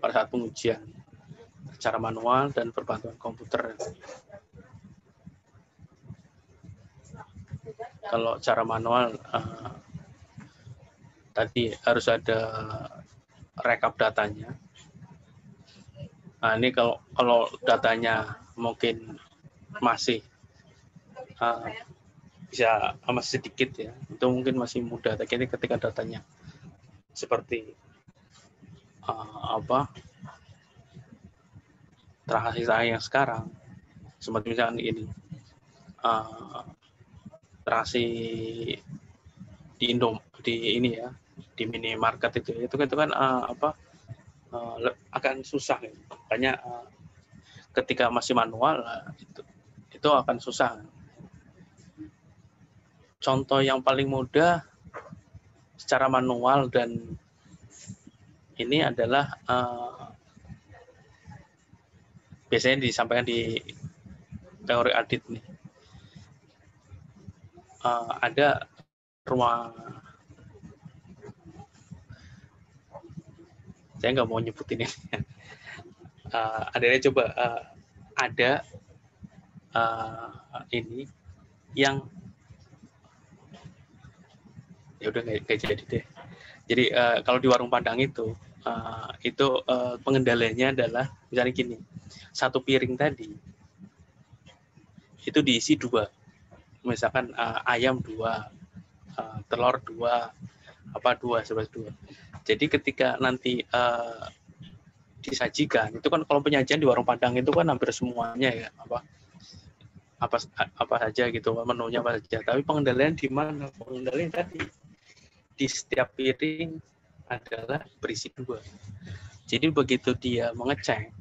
pada saat pengujian secara manual dan berbantuan komputer. Kalau cara manual tadi harus ada rekap datanya. Nah, ini kalau datanya mungkin masih masih sedikit ya, itu mungkin masih mudah. Tapi ini ketika datanya seperti transaksi yang sekarang, seperti misalnya ini transaksi di minimarket itu kan akan susah ya. Makanya ketika masih manual itu akan susah. Contoh yang paling mudah secara manual dan ini adalah biasanya disampaikan di teori audit nih. Ada rumah, saya nggak mau nyebutin ini. adanya coba ada ini yang ya udah nggak jadi deh. Jadi kalau di warung Padang itu pengendaliannya adalah misalnya gini, satu piring tadi itu diisi 2, misalkan ayam 2, telur 2, 2. Jadi ketika nanti disajikan itu kan, kalau penyajian di warung Padang itu kan hampir semuanya ya apa saja gitu, menunya apa saja. Tapi pengendalian di mana? Pengendalian tadi di setiap piring adalah berisi 2. Jadi begitu dia mengecek,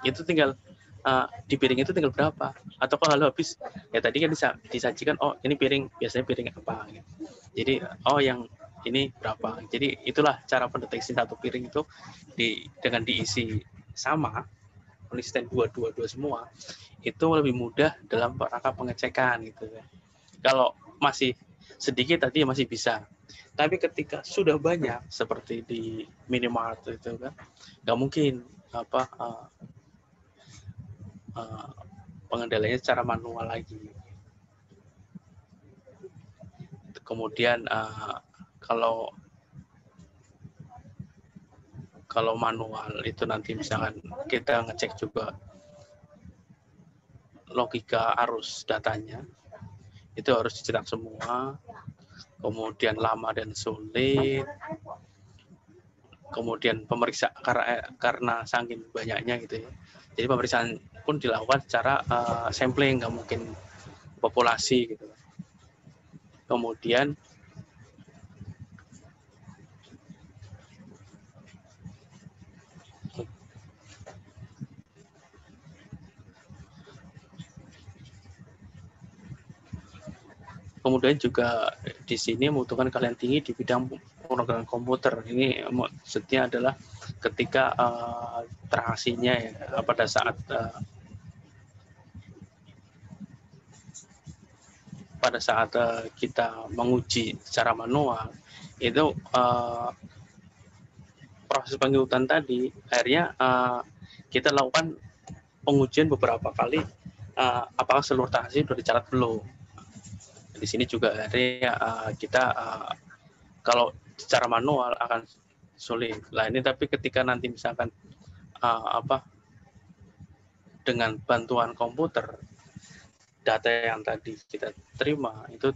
itu tinggal di piring itu tinggal berapa, atau kalau habis ya tadi kan disajikan, oh ini piring biasanya piring apa gitu. Jadi oh yang ini berapa. Jadi itulah cara pendeteksi satu piring itu dengan diisi sama konsisten 2 semua, itu lebih mudah dalam rangka pengecekan gitu ya. Kalau masih sedikit tadi masih bisa, tapi ketika sudah banyak seperti di minimart itu kan nggak mungkin pengendaliannya secara manual lagi. Kemudian kalau manual itu nanti misalkan kita ngecek juga logika arus datanya, itu harus dicetak semua, kemudian lama dan sulit, kemudian pemeriksaan karena saking banyaknya gitu ya. Jadi pemeriksaan pun dilakukan secara sampling, nggak mungkin populasi gitu. Kemudian juga di sini membutuhkan kalian tinggi di bidang pemrograman komputer. Ini maksudnya adalah ketika transaksinya ya, pada saat kita menguji secara manual itu proses penghitungan tadi akhirnya kita lakukan pengujian beberapa kali apakah seluruh transaksi sudah dicatat belum. Di sini juga akhirnya kita kalau secara manual akan sulit lah ini, tapi ketika nanti misalkan dengan bantuan komputer, data yang tadi kita terima itu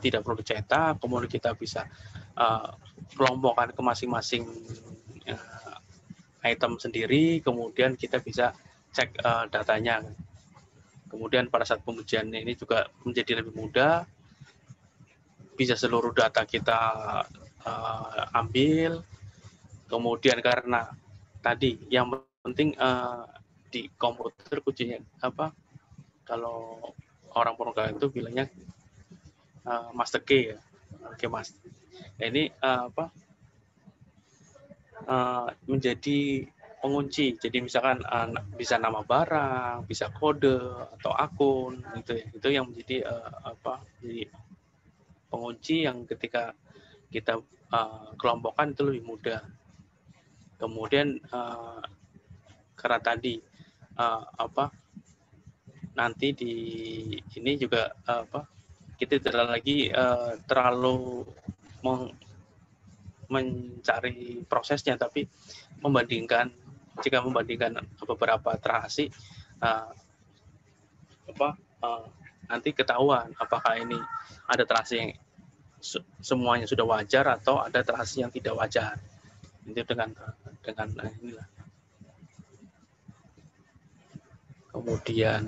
tidak perlu dicetak, kemudian kita bisa kelompokkan ke masing-masing item sendiri, kemudian kita bisa cek datanya. Kemudian pada saat pengujian ini juga menjadi lebih mudah, bisa seluruh data kita ambil. Kemudian karena tadi yang penting di komputer kuncinya kalau orang pemrograman itu bilangnya master key ya. Oke, mas. Ini menjadi pengunci. Jadi misalkan bisa nama barang, bisa kode atau akun gitu ya. Itu yang menjadi jadi pengunci yang ketika kita kelompokkan itu lebih mudah. Kemudian karena tadi nanti di ini juga kita tidak lagi terlalu mencari prosesnya, tapi jika membandingkan beberapa transaksi nanti ketahuan apakah ini ada transaksi yang semuanya sudah wajar atau ada transaksi yang tidak wajar. Itu dengan inilah. Kemudian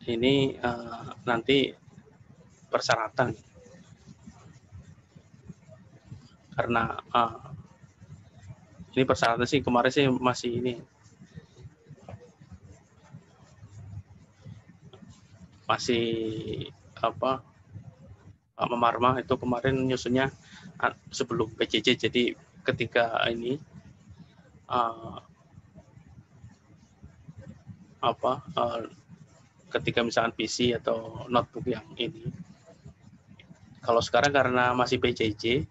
ini nanti persyaratan, karena ini persyaratan sih kemarin sih masih memarmah itu kemarin nyusunnya sebelum PJJ. Jadi ketika ini ketika misalkan PC atau notebook yang ini. Kalau sekarang karena masih PJJ,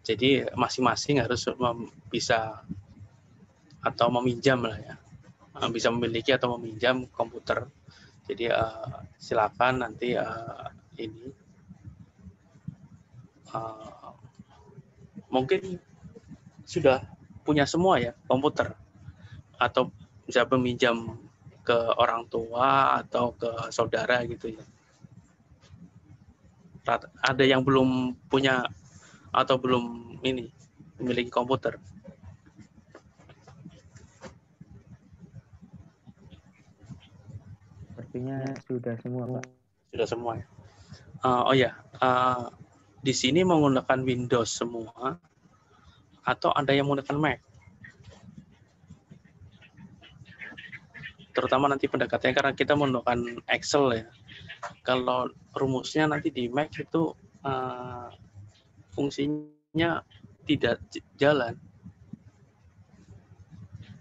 jadi masing-masing harus bisa atau meminjam lah ya, bisa memiliki atau meminjam komputer. Jadi silakan nanti ini mungkin sudah punya semua ya komputer, atau bisa meminjam ke orang tua atau ke saudara gitu ya. Ada yang belum punya atau belum ini memiliki komputer? Sepertinya sudah semua, Pak. Sudah semua ya. Di sini menggunakan Windows semua atau ada yang menggunakan Mac? Terutama nanti pendekatannya karena kita menggunakan Excel ya. Kalau rumusnya nanti di Mac itu fungsinya tidak jalan.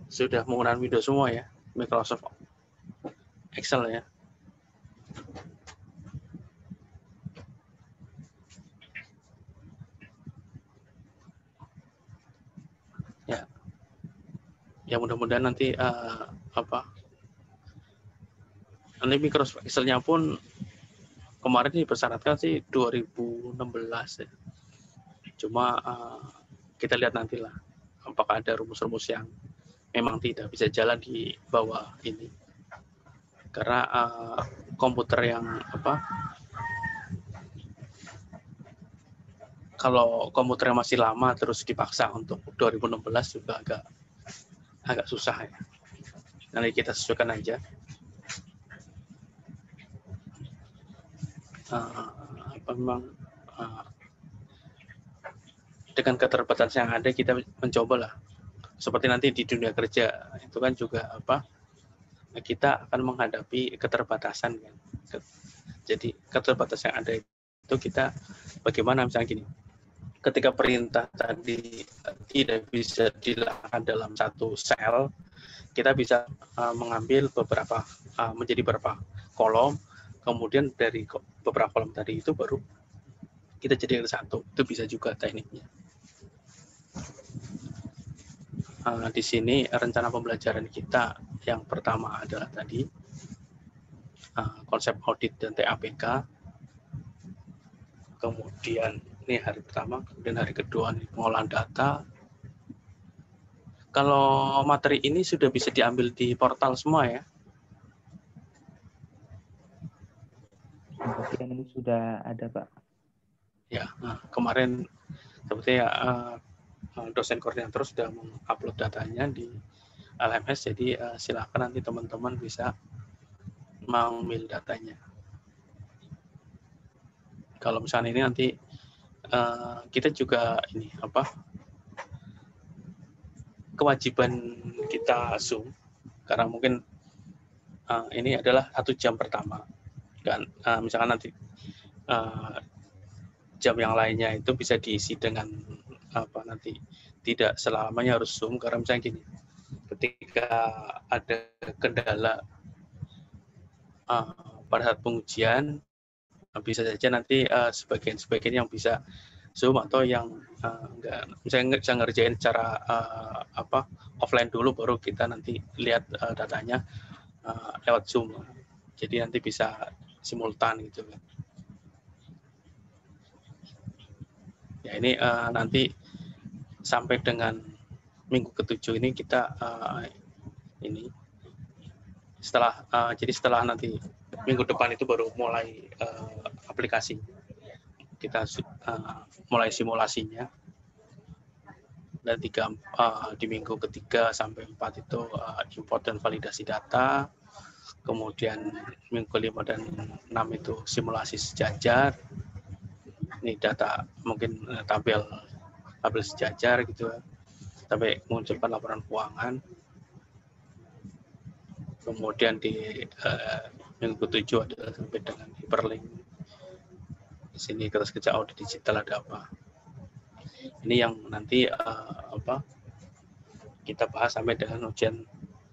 Sudah menggunakan Windows semua ya, Microsoft Excel ya. Ya mudah-mudahan nanti nanti Microsoft Excel-nya pun kemarin dipersyaratkan sih 2016 ya. Cuma kita lihat nantilah apakah ada rumus-rumus yang memang tidak bisa jalan di bawah ini. Karena komputer yang kalau komputernya masih lama terus dipaksa untuk 2016 juga agak susah ya. Nanti kita sesuaikan aja. Dengan keterbatasan yang ada kita mencobalah. Seperti nanti di dunia kerja itu kan juga kita akan menghadapi keterbatasan kan. Jadi keterbatasan yang ada itu kita bagaimana misalnya gini. Ketika perintah tadi tidak bisa dilakukan dalam satu sel, kita bisa mengambil menjadi beberapa kolom, kemudian dari beberapa kolom tadi itu baru kita jadikan satu. Itu bisa juga tekniknya. Di sini rencana pembelajaran kita yang pertama adalah tadi konsep audit dan TAPK. Kemudian ini hari pertama, kemudian hari kedua ini pengolahan data. Kalau materi ini sudah bisa diambil di portal semua ya? Kemudian sudah ada, Pak. Ya, kemarin sebetulnya dosen koordinator sudah mengupload datanya di LMS, jadi silakan nanti teman-teman bisa mengambil datanya. Kalau misalnya ini nanti kita juga ini kewajiban kita Zoom karena mungkin ini adalah 1 jam pertama dan misalkan nanti jam yang lainnya itu bisa diisi dengan nanti tidak selamanya harus Zoom karena misalnya gini, ketika ada kendala pada saat pengujian bisa saja nanti sebagian yang bisa Zoom atau yang misalnya bisa ngerjain secara offline dulu baru kita nanti lihat datanya lewat Zoom. Jadi nanti bisa simultan gitu kan. Ya ini nanti sampai dengan minggu ke-7 ini kita ini setelah nanti minggu depan itu baru mulai aplikasi. Kita mulai simulasinya. Dan di minggu ke-3 sampai 4 itu import dan validasi data. Kemudian minggu ke-5 dan 6 itu simulasi sejajar. Ini data mungkin tabel sejajar gitu. Sampai mengumpulkan laporan keuangan. Kemudian di minggu ke-7 adalah sampai dengan hyperlink. Di sini kerja audit digital ada apa? Ini yang nanti kita bahas sampai dengan ujian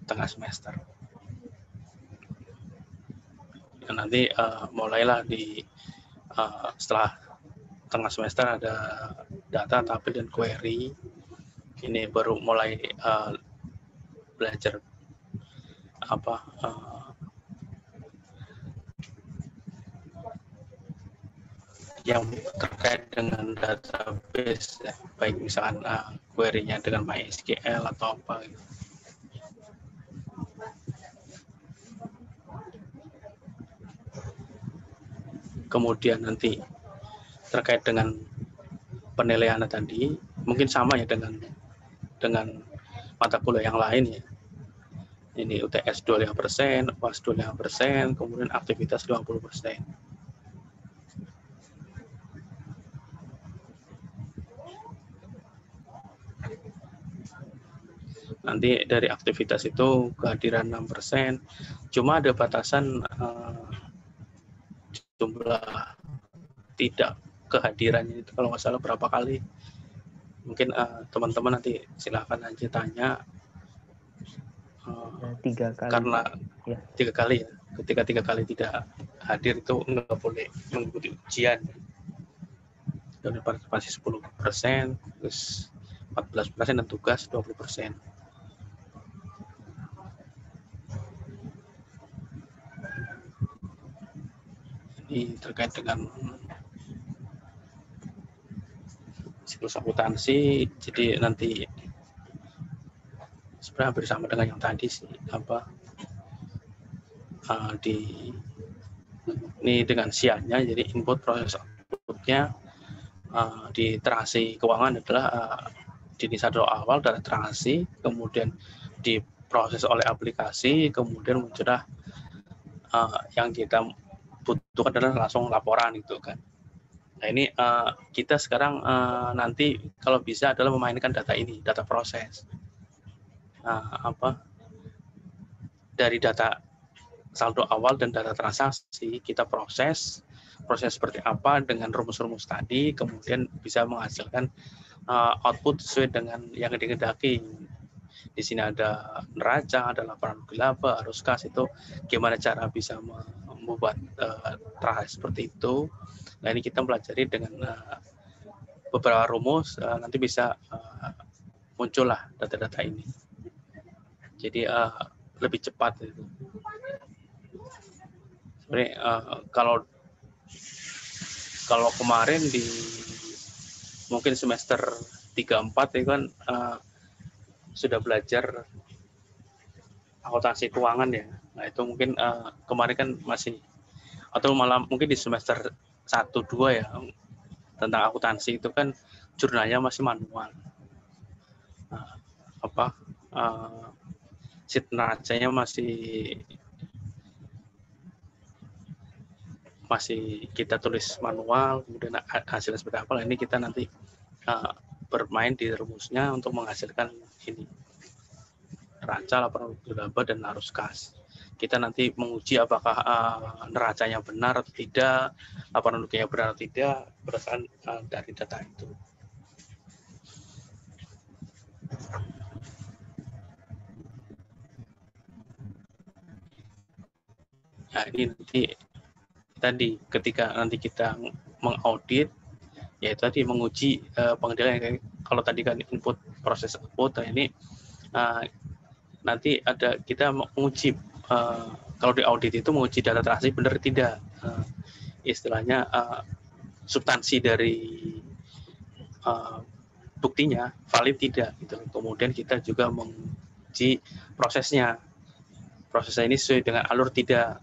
tengah semester. nanti mulailah di setelah tengah semester ada data, tabel, dan query. Ini baru mulai belajar yang terkait dengan database, ya, baik misalkan query-nya dengan MySQL atau apa gitu. Kemudian nanti terkait dengan penilaian tadi, mungkin sama ya dengan mata kuliah yang lain ya. Ini UTS 25%, UAS 25%, kemudian aktivitas 20%. Nanti dari aktivitas itu kehadiran 6%, cuma ada batasan jumlah tidak kehadirannya itu kalau nggak salah berapa kali. Mungkin teman-teman nanti silakan aja tanya. 3 kali. Karena ya. 3 kali ya. Ketika 3 kali tidak hadir itu nggak boleh mengikuti ujian. Dan partisipasi 10%, terus 14% dan tugas 20%. Ini terkait dengan siklus akuntansi, jadi nanti sebenarnya hampir sama dengan yang tadi sih, ini dengan sianya, jadi input, proses, outputnya di transaksi keuangan adalah di saldo awal dari transaksi, kemudian diproses oleh aplikasi, kemudian muncullah yang kita butuhkan adalah langsung laporan gitu kan. Nah ini kita sekarang nanti kalau bisa adalah memainkan data ini, data proses. Dari data saldo awal dan data transaksi kita proses seperti apa dengan rumus-rumus tadi, kemudian bisa menghasilkan output sesuai dengan yang dikehendaki. Di sini ada neraca, ada laporan laba, arus kas, itu gimana cara bisa membuat transaksi seperti itu. Nah ini kita pelajari dengan beberapa rumus, nanti bisa muncullah data-data ini. Jadi lebih cepat itu. Sebenarnya kalau kemarin di mungkin semester 3-4 itu kan sudah belajar akuntansi keuangan ya. Nah itu mungkin kemarin kan masih, atau malah mungkin di semester 1-2 ya, tentang akuntansi itu kan jurnalnya masih manual. Sheet neracanya masih kita tulis manual, kemudian hasilnya seperti apa. Ini kita nanti bermain di rumusnya untuk menghasilkan ini neraca, laporan laba, dan arus kas. Kita nanti menguji apakah neracanya benar atau tidak, laporan ruginya benar atau tidak, berdasarkan dari data itu. Nah ini nanti tadi ketika nanti kita mengaudit, yaitu tadi menguji pengendalian. Kalau tadi kan input, proses, output, nah ini nanti ada kita menguji, kalau di audit itu menguji data transaksi benar tidak, istilahnya substansi dari buktinya valid tidak gitu. Kemudian kita juga menguji prosesnya ini sesuai dengan alur tidak.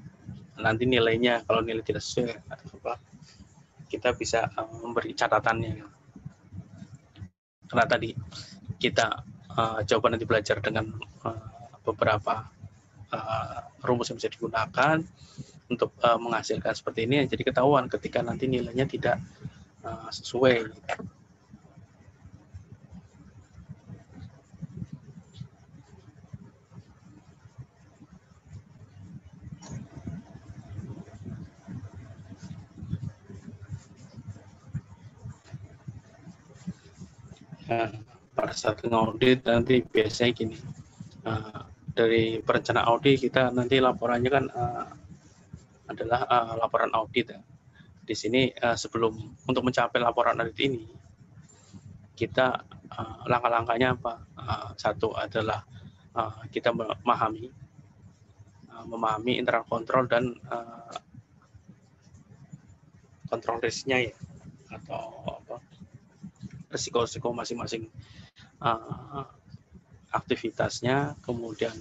Nanti nilainya kalau nilai tidak sesuai kita bisa memberi catatannya. Karena tadi kita coba nanti belajar dengan beberapa rumus yang bisa digunakan untuk menghasilkan seperti ini, jadi ketahuan ketika nanti nilainya tidak sesuai. Pada saat ngaudit nanti biasanya gini, dari perencanaan audit kita nanti laporannya kan ada adalah laporan audit. Di sini sebelum untuk mencapai laporan audit ini, kita langkah-langkahnya apa? Satu adalah kita memahami internal control dan kontrol risknya ya, atau risiko-risiko masing-masing aktivitasnya. Kemudian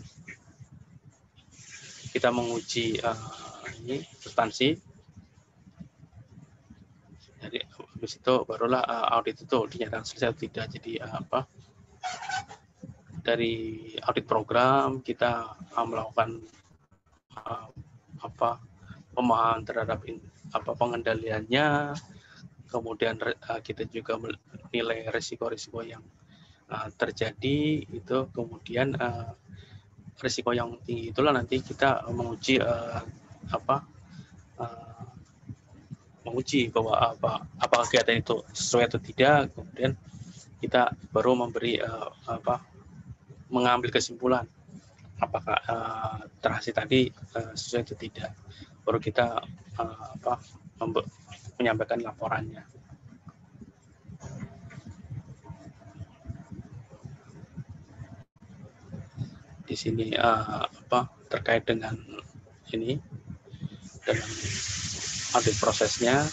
kita menguji ini substansi. Jadi habis itu barulah audit itu dinyatakan selesai atau tidak. Jadi dari audit program kita melakukan pemahaman terhadap pengendaliannya, kemudian kita juga menilai risiko-risiko yang terjadi itu, kemudian risiko yang tinggi itulah nanti kita menguji menguji bahwa apakah kegiatan itu sesuai atau tidak, kemudian kita baru memberi mengambil kesimpulan apakah terhasil tadi sesuai atau tidak, baru kita menyampaikan laporannya. Di sini terkait dengan ini, dengan audit prosesnya.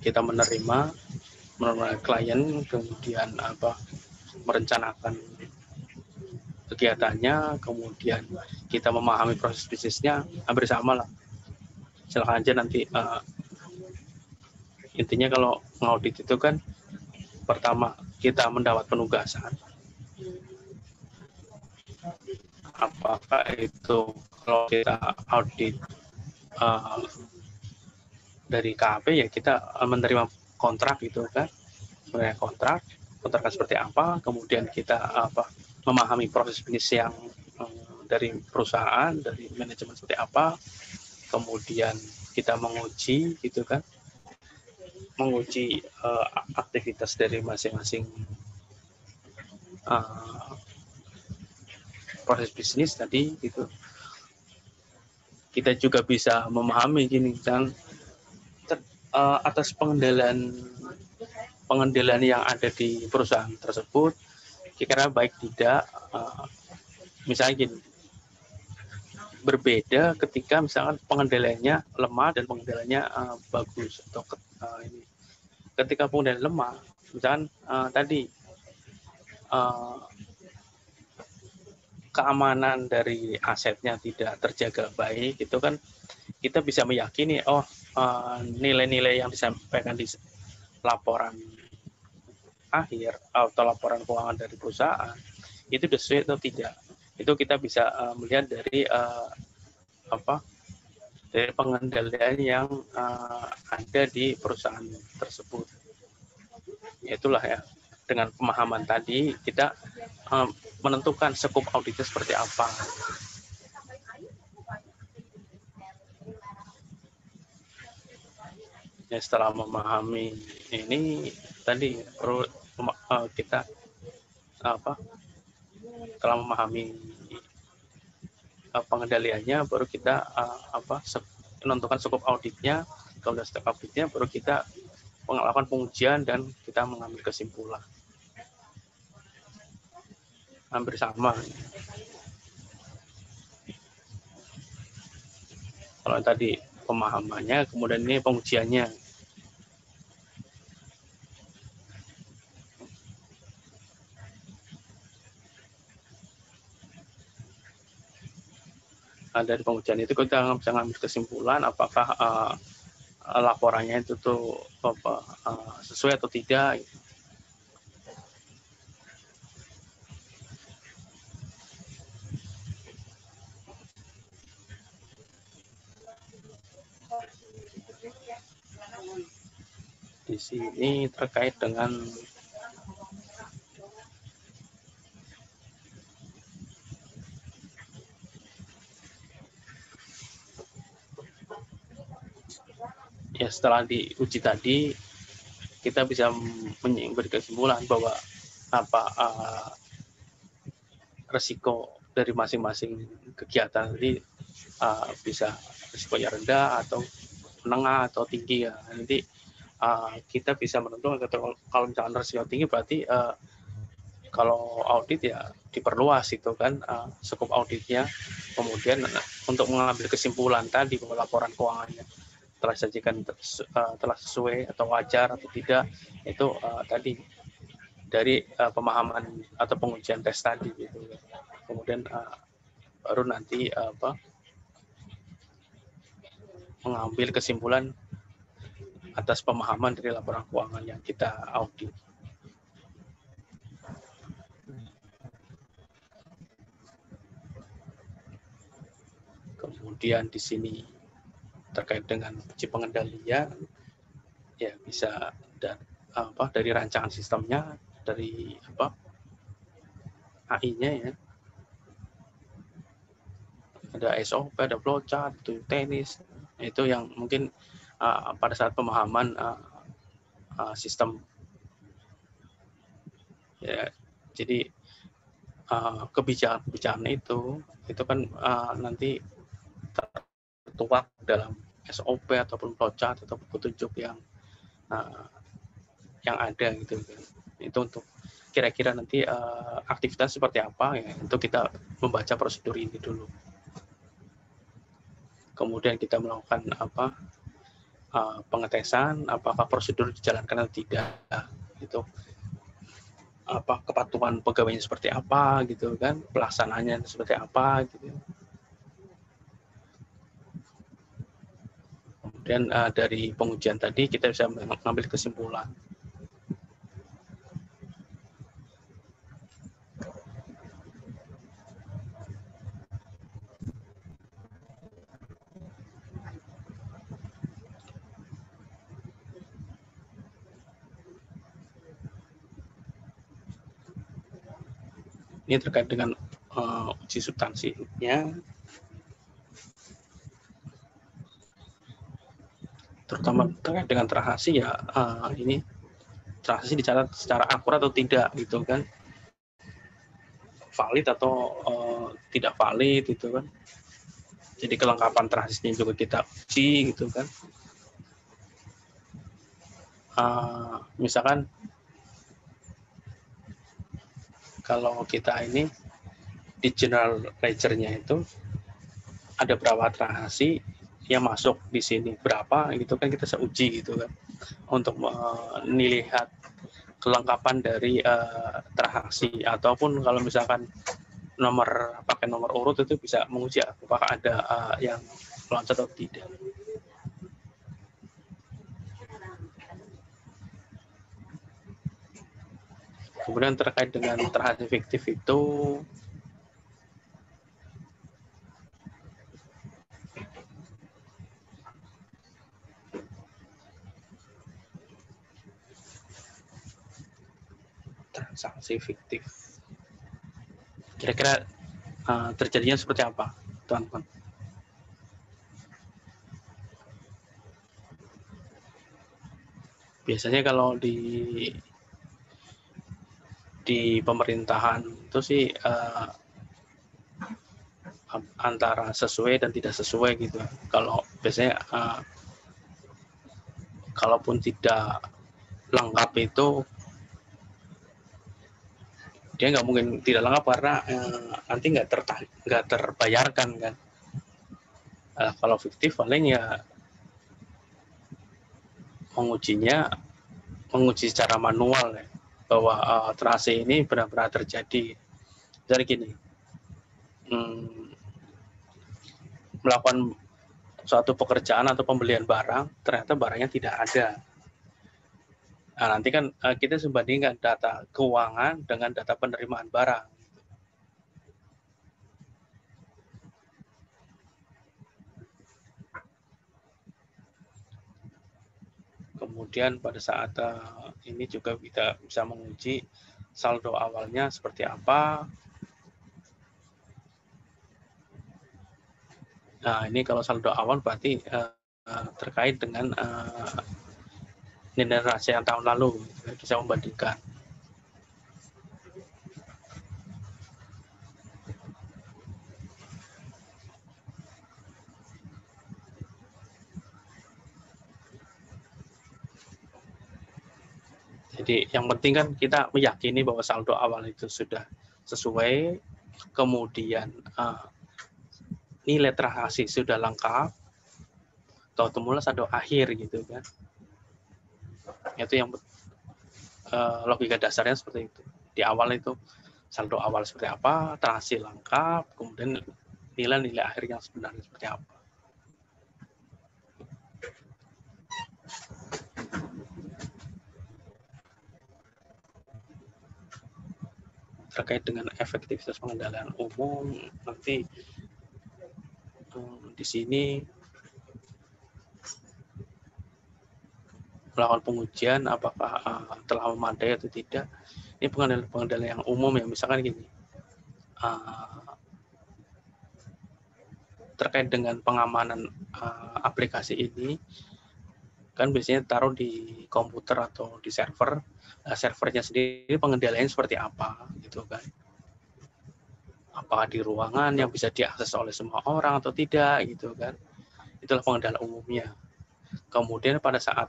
Kita menerima klien, kemudian merencanakan kegiatannya, kemudian kita memahami proses bisnisnya, hampir sama lah. Silakan aja nanti. Intinya kalau ngaudit itu kan pertama kita mendapat penugasan. Apakah itu kalau kita audit dari KAP ya kita menerima kontrak gitu kan, menerima kontrak seperti apa, kemudian kita memahami proses bisnis yang dari perusahaan, dari manajemen seperti apa, kemudian kita menguji gitu kan, menguji aktivitas dari masing-masing proses bisnis tadi gitu. Kita juga bisa memahami gini kan, atas pengendalian yang ada di perusahaan tersebut kira-kira baik tidak, misalnya gini, berbeda ketika misalkan pengendaliannya lemah dan pengendaliannya bagus, atau ini ketika pengendalian lemah misalkan tadi keamanan dari asetnya tidak terjaga baik, itu kan kita bisa meyakini nilai-nilai yang disampaikan di laporan akhir atau laporan keuangan dari perusahaan itu sesuai atau tidak. Itu kita bisa melihat dari dari pengendalian yang ada di perusahaan tersebut. Itulah ya, dengan pemahaman tadi kita menentukan skop auditnya seperti apa. Ya, setelah memahami ini tadi perlu kita setelah memahami pengendaliannya, baru kita menentukan skop auditnya. Kalau sudah skop auditnya, baru kita melakukan pengujian dan kita mengambil kesimpulan. Hampir sama. Kalau tadi pemahamannya, kemudian ini pengujiannya. Dari pengujian itu kita bisa mengambil kesimpulan apakah laporannya itu tuh sesuai atau tidak. Di sini terkait dengan ya, setelah diuji tadi kita bisa memberi kesimpulan bahwa apa resiko dari masing-masing kegiatan tadi bisa risikonya rendah atau menengah atau tinggi ya. Nanti kita bisa menentukan kalau misalkan risiko tinggi berarti kalau audit ya diperluas itu kan skop auditnya. Kemudian untuk mengambil kesimpulan tadi bahwa laporan keuangannya telah disajikan telah sesuai atau wajar atau tidak, itu tadi dari pemahaman atau pengujian tes tadi gitu. Kemudian baru nanti mengambil kesimpulan atas pemahaman dari laporan keuangan yang kita audit. Kemudian di sini terkait dengan uji pengendalian, ya bisa dari rancangan sistemnya, dari AI-nya ya. Ada SOP, ada flowchart, itu teknis. Itu yang mungkin pada saat pemahaman sistem ya, jadi kebijakan itu kan nanti tertuang dalam SOP ataupun flowchart atau petunjuk yang ada gitu. Itu untuk kira-kira nanti aktivitas seperti apa ya, untuk kita membaca prosedur ini dulu. Kemudian kita melakukan pengetesan apakah prosedur dijalankan atau tidak, itu kepatuhan pegawainya seperti apa gitu kan, pelaksanaannya seperti apa gitu. Kemudian dari pengujian tadi kita bisa mengambil kesimpulan. Ini terkait dengan uji substansinya, terutama terkait dengan transaksi ya, ini transaksi dicatat secara akurat atau tidak gitu kan, valid atau tidak valid gitu kan. Jadi kelengkapan transaksinya juga kita uji gitu kan. Misalkan kalau kita ini di general ledger-nya itu ada berapa transaksi yang masuk di sini, berapa gitu kan, kita bisa uji gitu kan untuk melihat kelengkapan dari transaksi. Ataupun kalau misalkan pakai nomor urut itu bisa menguji apakah ada yang loncat atau tidak. Kemudian terkait dengan transaksi fiktif itu kira-kira terjadinya seperti apa, teman-teman? Biasanya kalau di pemerintahan itu sih antara sesuai dan tidak sesuai gitu. Kalau biasanya kalaupun tidak lengkap itu dia nggak mungkin tidak lengkap karena nanti nggak terbayarkan kan. Kalau fiktif paling ya menguji secara manual ya, bahwa transaksi ini benar-benar terjadi. Jadi gini, melakukan suatu pekerjaan atau pembelian barang, ternyata barangnya tidak ada. Nah, nanti kan kita membandingkan data keuangan dengan data penerimaan barang. Kemudian pada saat ini juga kita bisa menguji saldo awalnya seperti apa. Nah, ini kalau saldo awal berarti terkait dengan nilai neraca yang tahun lalu, bisa membandingkan. Jadi yang penting kan kita meyakini bahwa saldo awal itu sudah sesuai, kemudian nilai transaksi sudah lengkap, atau mula saldo akhir gitu kan. Itu yang logika dasarnya seperti itu. Di awal itu saldo awal seperti apa, transaksi lengkap, kemudian nilai-nilai akhir yang sebenarnya seperti apa. Terkait dengan efektivitas pengendalian umum, nanti di sini melakukan pengujian apakah telah memadai atau tidak. Ini pengendalian yang umum ya, misalkan gini, terkait dengan pengamanan aplikasi ini, kan biasanya taruh di komputer atau di server. Servernya sendiri pengendaliannya seperti apa gitu kan. Apakah di ruangan yang bisa diakses oleh semua orang atau tidak gitu kan. Itulah pengendalian umumnya. Kemudian pada saat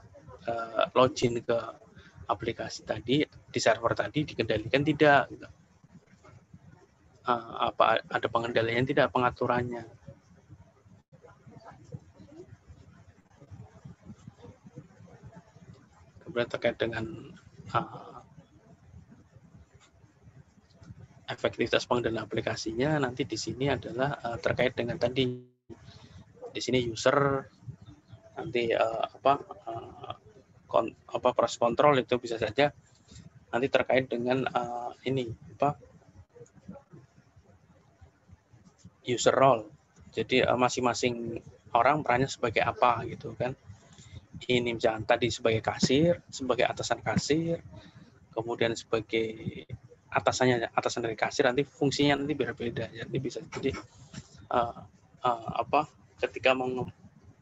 login ke aplikasi tadi, di server tadi dikendalikan tidak gitu. Apa ada pengendalian tidak, pengaturannya. Kemudian terkait dengan efektivitas pengendalian aplikasinya, nanti di sini adalah terkait dengan tadi, di sini user, nanti proses kontrol itu bisa saja nanti terkait dengan ini user role. Jadi masing-masing orang perannya sebagai apa gitu kan. Ini misalnya tadi sebagai kasir, sebagai atasan kasir, kemudian sebagai atasan dari kasir, nanti fungsinya nanti berbeda. Jadi bisa jadi ketika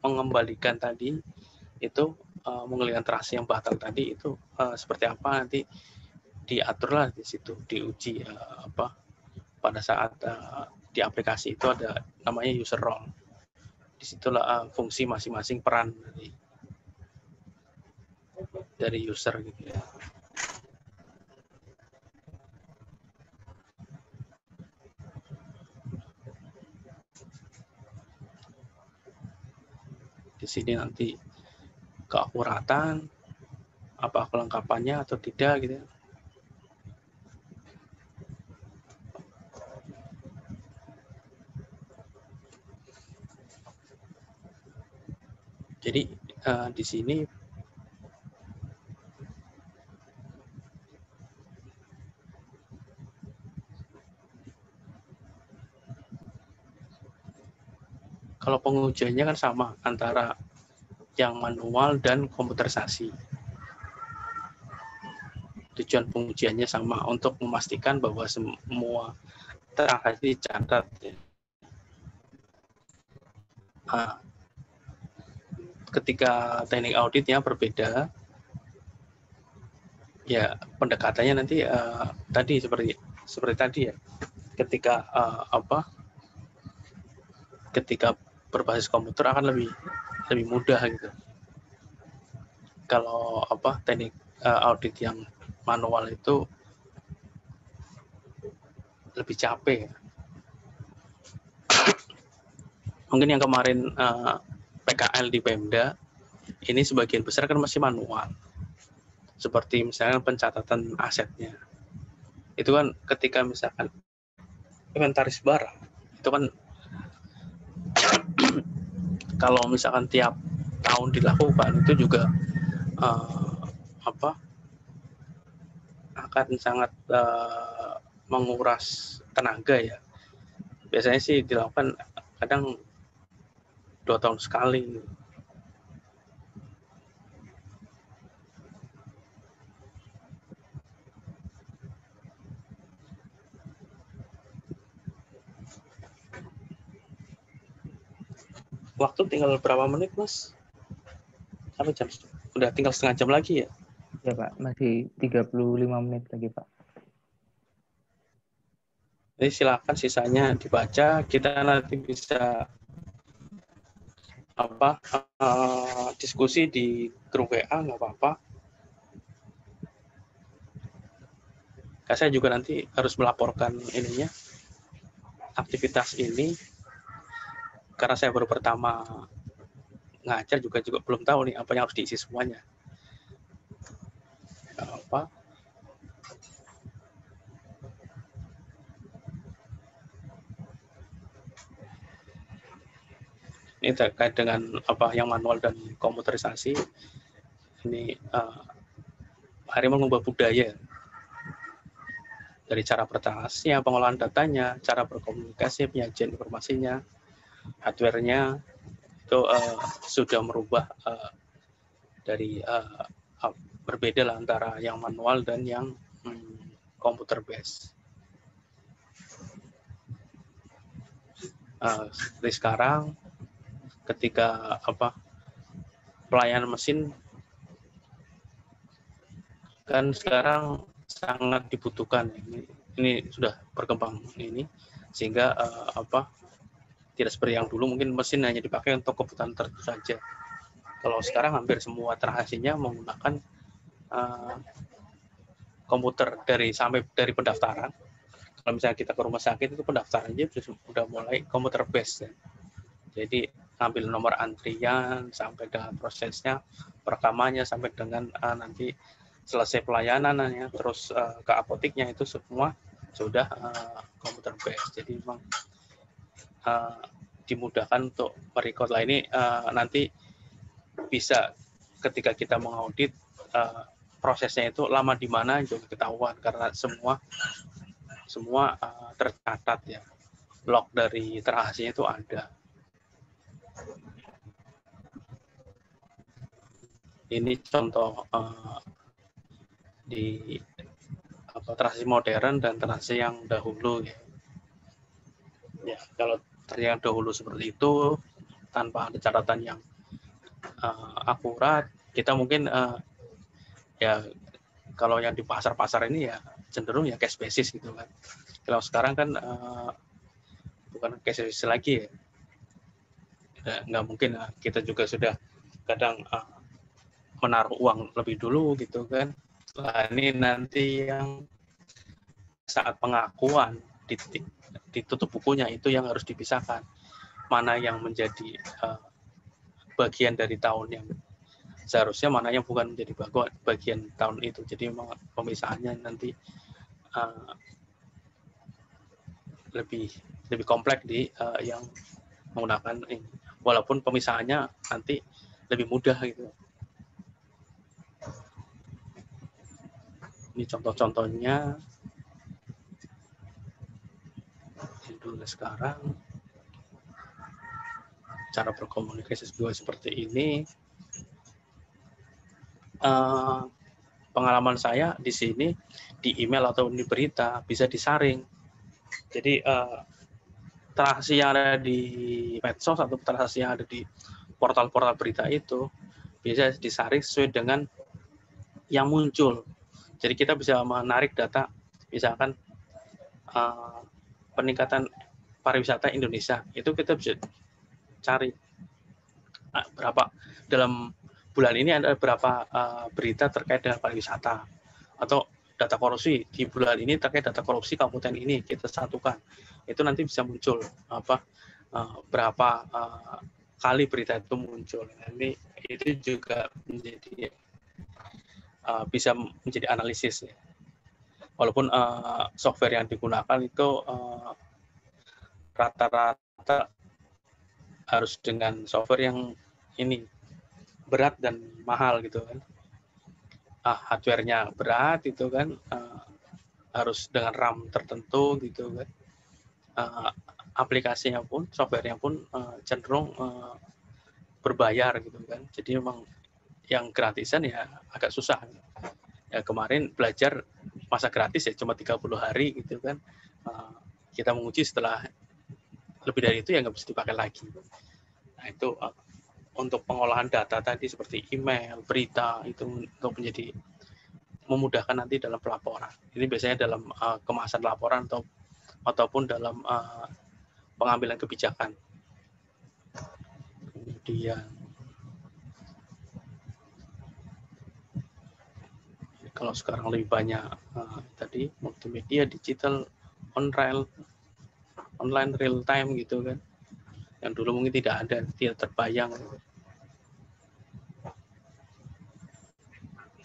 mengembalikan tadi itu mengalihkan transaksi yang batal tadi itu seperti apa, nanti diaturlah di situ, diuji pada saat di aplikasi itu ada namanya user role. Disitulah fungsi masing-masing peran dari user gitu ya. Di sini nanti keakuratan, apa kelengkapannya atau tidak gitu. Jadi di sini kalau pengujiannya kan sama antara yang manual dan komputerisasi. Tujuan pengujiannya sama untuk memastikan bahwa semua transaksi dicatat. Ketika teknik auditnya berbeda, ya pendekatannya nanti tadi seperti tadi ya. Ketika ketika berbasis komputer akan lebih mudah gitu. Kalau teknik audit yang manual itu lebih capek. Mungkin yang kemarin PKL di Pemda ini sebagian besar kan masih manual. Seperti misalnya pencatatan asetnya. Itu kan ketika misalkan inventaris barang itu kan kalau misalkan tiap tahun dilakukan itu juga akan sangat menguras tenaga ya. Biasanya sih dilakukan kadang 2 tahun sekali. Waktu tinggal berapa menit, Mas? Sampai jam 1. udah tinggal setengah jam lagi ya. Ya Pak, masih 35 menit lagi Pak. Jadi silakan sisanya dibaca, kita nanti bisa diskusi di grup WA, nggak apa-apa. Saya juga nanti harus melaporkan ininya, aktivitas ini, karena saya baru pertama ngajar juga belum tahu nih apa yang harus diisi semuanya. Apa? Ini terkait dengan apa yang manual dan komputerisasi. Ini hari mengubah budaya. Dari cara pertanyaan, pengolahan datanya, cara berkomunikasi, penyajian informasinya, hardware-nya itu sudah merubah dari berbeda lah antara yang manual dan yang komputer based. Seperti sekarang, ketika pelayanan mesin kan sekarang sangat dibutuhkan. Ini sudah berkembang ini, sehingga tidak seperti yang dulu mungkin mesin hanya dipakai untuk kebutuhan tertentu saja. Kalau sekarang hampir semua transaksinya menggunakan komputer dari pendaftaran. Kalau misalnya kita ke rumah sakit itu pendaftarannya sudah mulai komputer based ya. Jadi ambil nomor antrian sampai dengan prosesnya, perekamannya sampai dengan nanti selesai pelayanannya, terus ke apoteknya itu semua sudah komputer based. Jadi memang dimudahkan untuk merecord lah ini nanti bisa ketika kita mengaudit prosesnya itu lama di mana juga ketahuan karena semua tercatat ya, log dari transaksinya itu ada. Ini contoh di transaksi modern dan transaksi yang dahulu ya. Ya, kalau yang dahulu seperti itu tanpa ada catatan yang akurat, kita mungkin ya kalau yang di pasar-pasar ini ya cenderung ya cash basis gitu kan. Kalau sekarang kan bukan cash basis lagi ya. Nggak mungkin kita juga sudah kadang menaruh uang lebih dulu gitu kan. Nah, ini nanti yang saat pengakuan ditutup bukunya itu yang harus dipisahkan. Mana yang menjadi bagian dari tahun yang seharusnya, mana yang bukan menjadi bagian tahun itu. Jadi memang pemisahannya nanti lebih kompleks di yang menggunakan ini. Walaupun pemisahannya nanti lebih mudah gitu. Ini contoh-contohnya. Dulu sekarang cara berkomunikasi juga seperti ini. Pengalaman saya di sini di email atau di berita bisa disaring. Jadi transaksi yang ada di medsos atau transaksi yang ada di portal-portal berita itu bisa disaring sesuai dengan yang muncul. Jadi kita bisa menarik data, misalkan peningkatan pariwisata Indonesia, itu kita bisa cari berapa dalam bulan ini ada berapa berita terkait dengan pariwisata, atau data korupsi di bulan ini terkait data korupsi kabupaten ini, kita satukan, itu nanti bisa muncul berapa kali berita itu muncul. Ini itu juga menjadi bisa menjadi analisis ya. Walaupun software yang digunakan itu rata-rata harus dengan software yang ini berat dan mahal gitu kan. Hardware-nya berat itu kan, harus dengan RAM tertentu gitu kan. Aplikasinya pun, software-nya pun cenderung berbayar gitu kan. Jadi memang yang gratisan ya agak susah. Ya kemarin belajar masa gratis ya cuma 30 hari gitu kan. Kita menguji setelah lebih dari itu ya nggak bisa dipakai lagi. Nah itu untuk pengolahan data tadi seperti email, berita itu untuk menjadi memudahkan nanti dalam pelaporan. Ini biasanya dalam kemasan laporan ataupun dalam pengambilan kebijakan. Kemudian kalau sekarang lebih banyak tadi multimedia, digital, online real time gitu kan. Yang dulu mungkin tidak ada, tidak terbayang.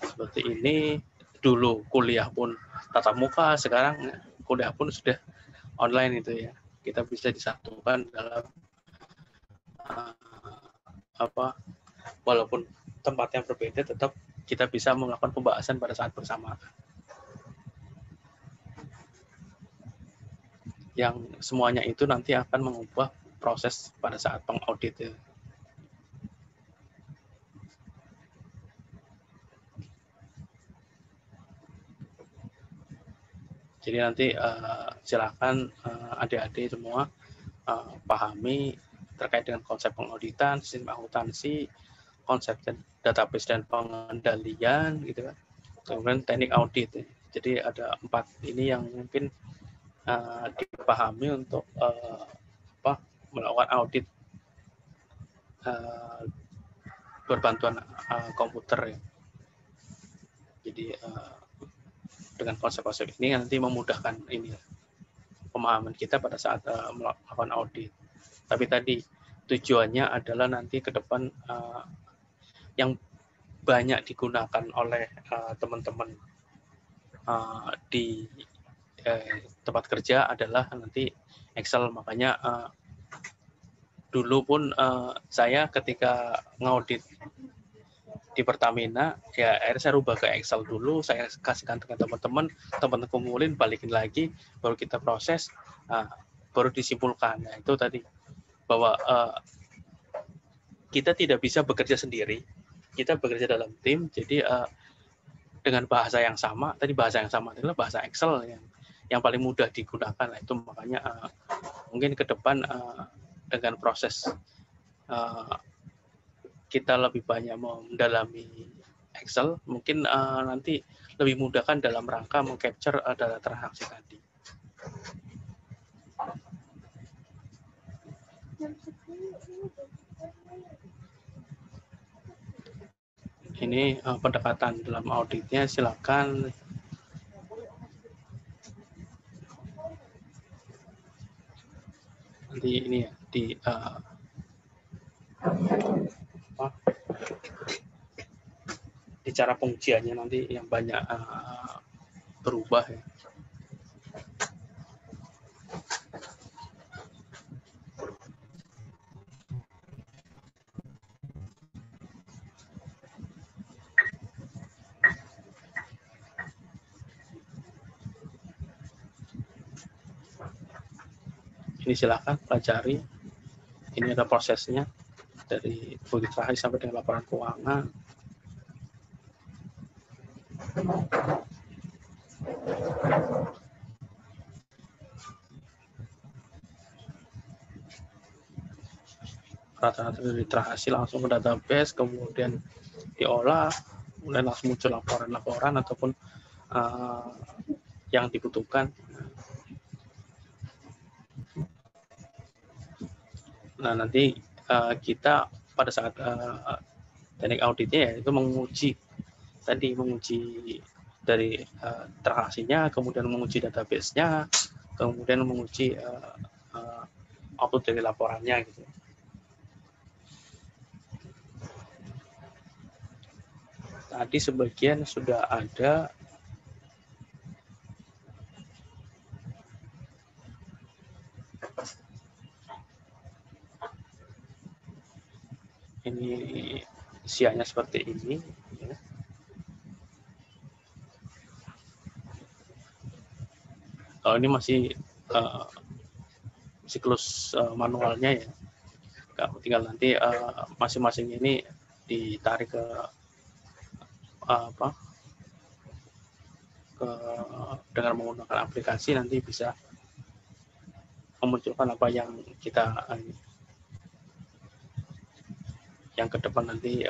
Seperti ini, dulu kuliah pun tatap muka, sekarang kuliah pun sudah online itu ya. Kita bisa disatukan dalam walaupun tempatnya berbeda, tetap kita bisa melakukan pembahasan pada saat bersamaan. Yang semuanya itu nanti akan mengubah proses pada saat pengaudit. Jadi nanti silakan adik-adik semua pahami terkait dengan konsep pengauditan, sistem akuntansi, konsep database dan pengendalian, gitu kan. Kemudian teknik audit. Jadi ada 4 ini yang mungkin dipahami untuk melakukan audit berbantuan komputer ya. Jadi dengan konsep-konsep ini nanti memudahkan ini pemahaman kita pada saat melakukan audit. Tapi tadi tujuannya adalah nanti ke depan yang banyak digunakan oleh teman-teman di tempat kerja adalah nanti Excel. Makanya dulu pun saya ketika ngaudit di Pertamina, ya akhirnya saya rubah ke Excel dulu, saya kasihkan ke teman-teman kumpulin, balikin lagi, baru kita proses, baru disimpulkan. Nah, itu tadi bahwa kita tidak bisa bekerja sendiri, kita bekerja dalam tim. Jadi dengan bahasa yang sama, tadi bahasa yang sama adalah bahasa Excel yang paling mudah digunakan. Nah, itu makanya mungkin ke depan dengan proses kita lebih banyak mendalami Excel, mungkin nanti lebih mudahkan dalam rangka mengcapture data transaksi tadi. Ini pendekatan dalam auditnya, silakan. Nanti ini ya di cara pengujiannya nanti yang banyak berubah ya. Ini silakan pelajari. Ini ada prosesnya dari audit terakhir sampai dengan laporan keuangan. Rata-rata dari transaksi langsung ke database, kemudian diolah, kemudian langsung muncul laporan-laporan ataupun yang dibutuhkan. Nah, nanti kita pada saat teknik auditnya ya, itu menguji dari transaksinya, kemudian menguji database-nya, kemudian menguji output dari laporannya gitu. Tadi sebagian sudah ada. Ini isiannya seperti ini. Ya. Kalau ini masih siklus manualnya ya. Tinggal nanti masing-masing ini ditarik ke dengan menggunakan aplikasi, nanti bisa memunculkan apa yang kita yang ke depan nanti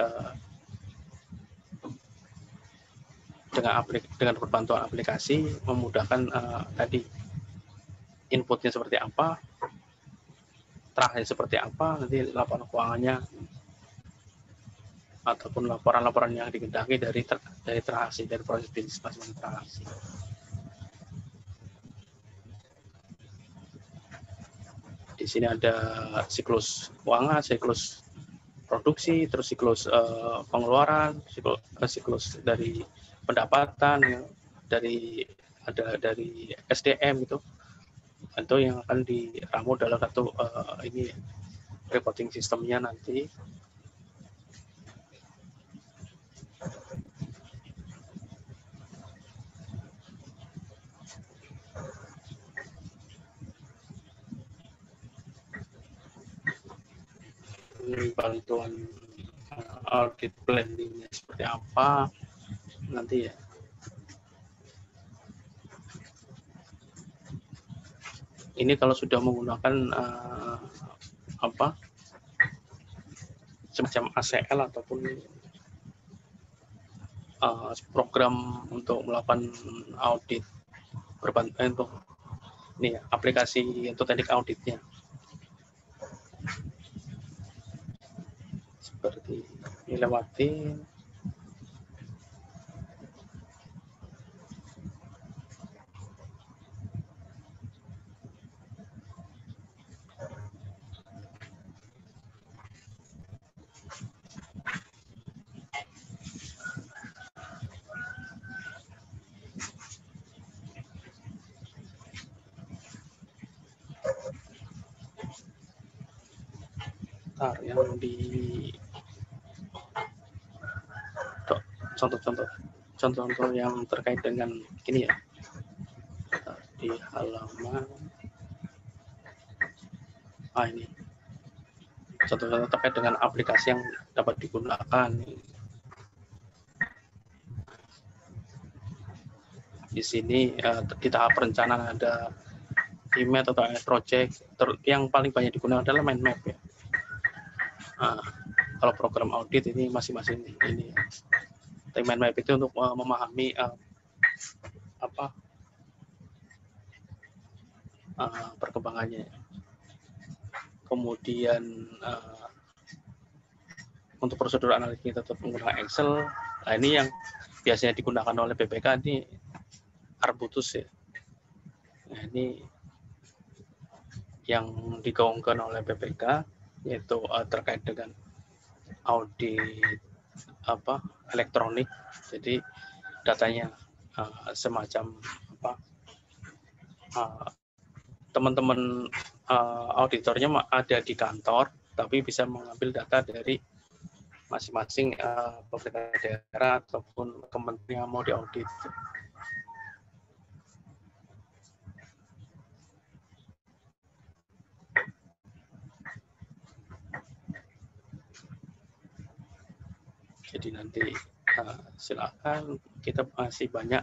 dengan berbantuan aplikasi memudahkan tadi inputnya seperti apa, terakhir seperti apa, nanti laporan keuangannya ataupun laporan-laporan yang dikendaki dari transaksi, dari proses bisnis masing-masing transaksi. Di sini ada siklus keuangan, siklus produksi, terus siklus pengeluaran, siklus dari pendapatan, dari SDM itu yang akan diramu dalam satu ini reporting sistemnya nanti. Bantuan audit planning-nya seperti apa nanti ya. Ini kalau sudah menggunakan semacam ACL ataupun program untuk melakukan audit untuk ini ya, aplikasi untuk teknik auditnya. Seperti dilewati. Yang di contoh-contoh yang terkait dengan ini ya, di halaman ini contoh-contoh terkait dengan aplikasi yang dapat digunakan. Di sini di tahap perencanaan ada IMAP atau project, yang paling banyak digunakan adalah mind map ya. Kalau program audit ini masing-masing ini. Mind map itu untuk memahami perkembangannya. Kemudian untuk prosedur analisis kita tetap menggunakan Excel. Nah, ini yang biasanya digunakan oleh BPK ini Arbutus ya. Nah, ini yang digaungkan oleh BPK yaitu terkait dengan audit elektronik. Jadi datanya semacam teman-teman auditornya ada di kantor, tapi bisa mengambil data dari masing-masing pemerintah daerah ataupun kementerian yang mau diaudit. Jadi nanti silakan, kita masih banyak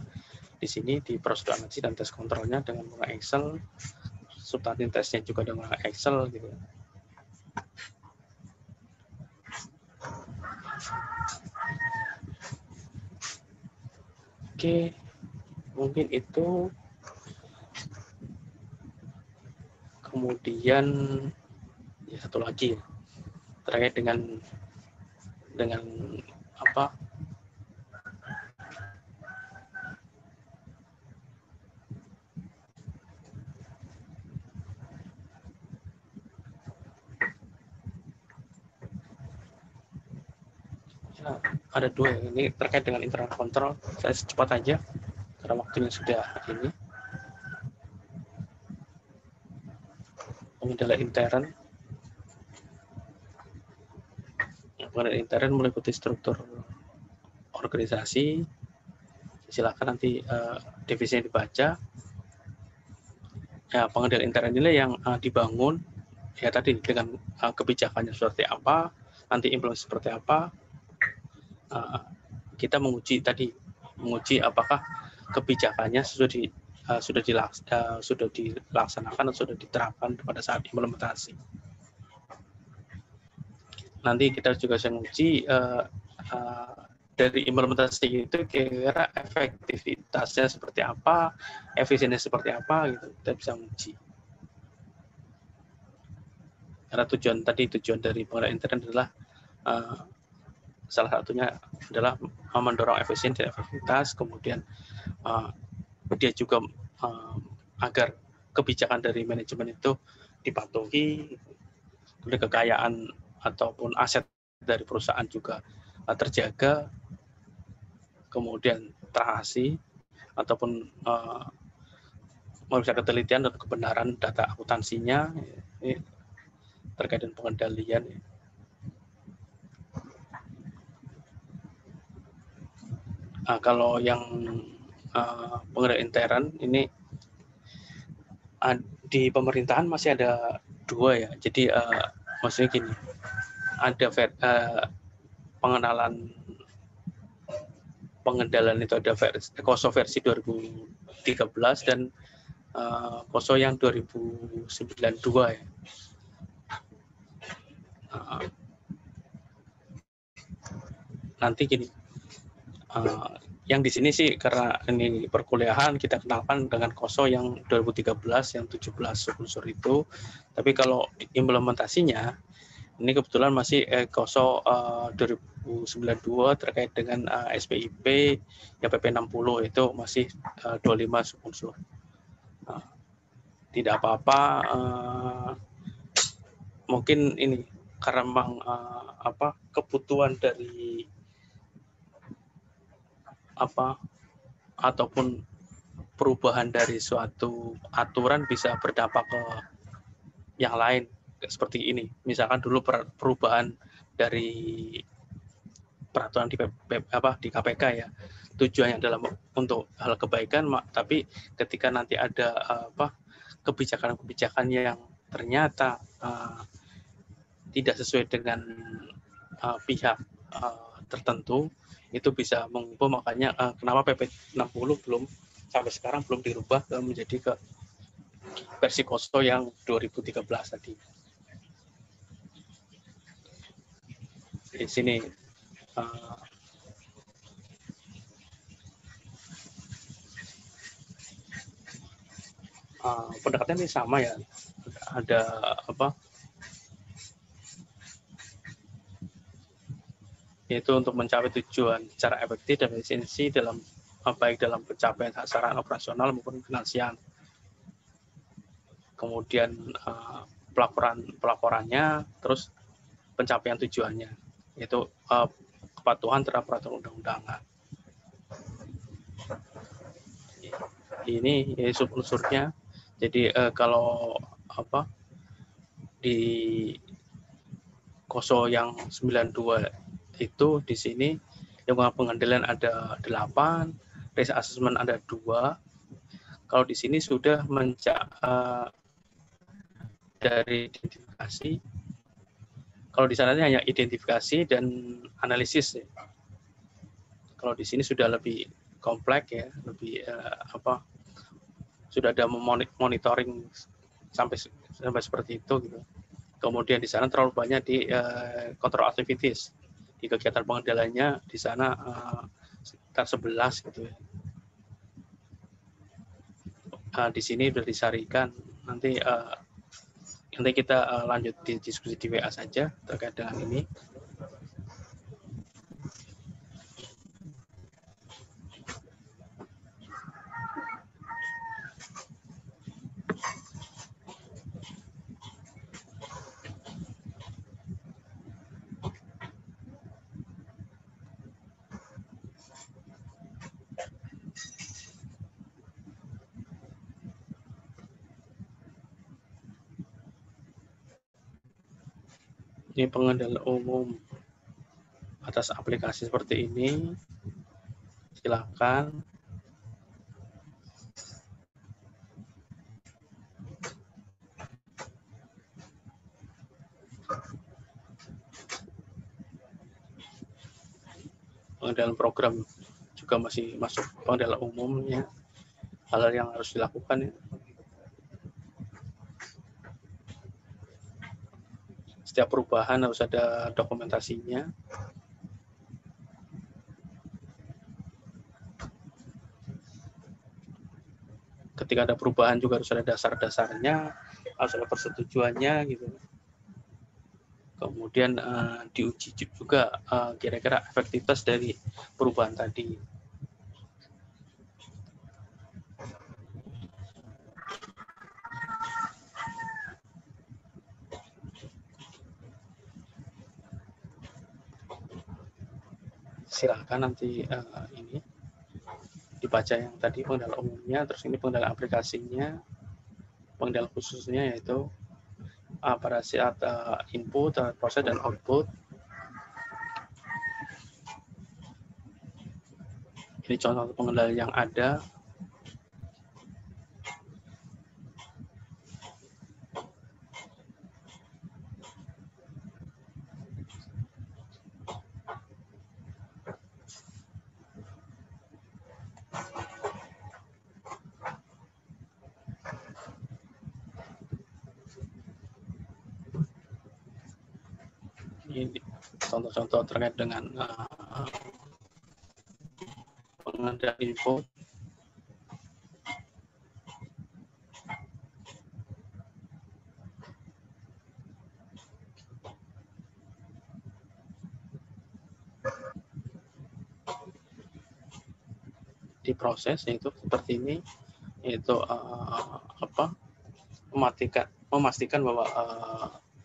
di sini di prosedur analisis dan tes kontrolnya dengan menggunakan Excel, substantif tesnya juga dengan Excel gitu. Oke, mungkin itu. Kemudian ya satu lagi terkait dengan ada dua ini terkait dengan internal control. Saya cepat aja karena waktunya sudah ini. Pengendalian intern. Pengendalian intern meliputi struktur organisasi. Silakan nanti divisinya dibaca. Ya, pengendalian intern ini yang dibangun ya tadi dengan kebijakannya seperti apa, nanti implementasi seperti apa. Kita menguji apakah kebijakannya sudah dilaksanakan atau sudah diterapkan pada saat implementasi. nanti kita juga bisa menguji dari implementasi itu kira-kira efektivitasnya seperti apa, efisiennya seperti apa gitu, kita bisa menguji. Karena tujuan dari pengendalian intern adalah salah satunya adalah mendorong efisiensi dan efektivitas, kemudian dia juga agar kebijakan dari manajemen itu dipatuhi, kemudian kekayaan ataupun aset dari perusahaan juga terjaga, kemudian transaksi ataupun memeriksa ketelitian dan kebenaran data akuntansinya ini terkait dengan pengendalian. Kalau yang pengendalian intern ini di pemerintahan masih ada 2 ya. Jadi maksudnya gini, ada pengendalian itu ada KOSO versi 2013 dan KOSO yang 2092 ya. Nanti gini, yang di sini sih karena ini perkuliahan kita kenalkan dengan KOSO yang 2013 yang 17 unsur itu, tapi kalau implementasinya ini kebetulan masih KOSO 2092 terkait dengan SPIP yang PP 60 itu masih 25 subunsur. Tidak apa-apa, mungkin ini karena memang kebutuhan dari ataupun perubahan dari suatu aturan bisa berdampak ke yang lain seperti ini. Misalkan dulu perubahan dari peraturan di KPK ya, tujuannya adalah untuk hal kebaikan, tapi ketika nanti ada kebijakan-kebijakan yang ternyata tidak sesuai dengan pihak tertentu, itu bisa mengubah. Makanya kenapa PP 60 belum sampai sekarang belum dirubah menjadi ke versi KOSO yang 2013 tadi. Di sini pendekatannya sama ya, ada yaitu untuk mencapai tujuan secara efektif dan efisiensi dalam baik dalam pencapaian sasaran operasional maupun finansial. Kemudian pelaporannya, terus pencapaian tujuannya, yaitu kepatuhan terhadap peraturan undang-undangan. Ini sub-unsurnya. Jadi kalau di KOSO yang 92 itu di sini lingkungan pengendalian ada 8, risk assessment ada 2. Kalau di sini sudah dari identifikasi. Kalau di sana hanya identifikasi dan analisis ya. Kalau di sini sudah lebih kompleks ya, lebih sudah ada monitoring sampai seperti itu gitu. Kemudian di sana terlalu banyak di control activities. Di kegiatan pengendaliannya di sana sekitar 11 gitu ya. Di sini sudah disarikan. Nanti kita lanjut di diskusi di WA saja terkait dengan ini. Ini pengendalian umum atas aplikasi seperti ini. Silakan. Pengendalian program juga masih masuk pengendalian umumnya. Hal yang harus dilakukan ya. Setiap perubahan harus ada dokumentasinya. Ketika ada perubahan juga harus ada dasar-dasarnya, harus ada persetujuannya gitu. Kemudian diuji juga kira-kira efektivitas dari perubahan tadi. Silakan nanti ini dibaca yang tadi pengendalian umumnya, terus ini pengendalian aplikasinya, pengendalian khususnya yaitu pada saat input, proses dan output. Ini contoh pengendalian yang ada. Ini contoh-contoh terkait dengan pengendalian input. Diproses yaitu seperti ini, yaitu memastikan bahwa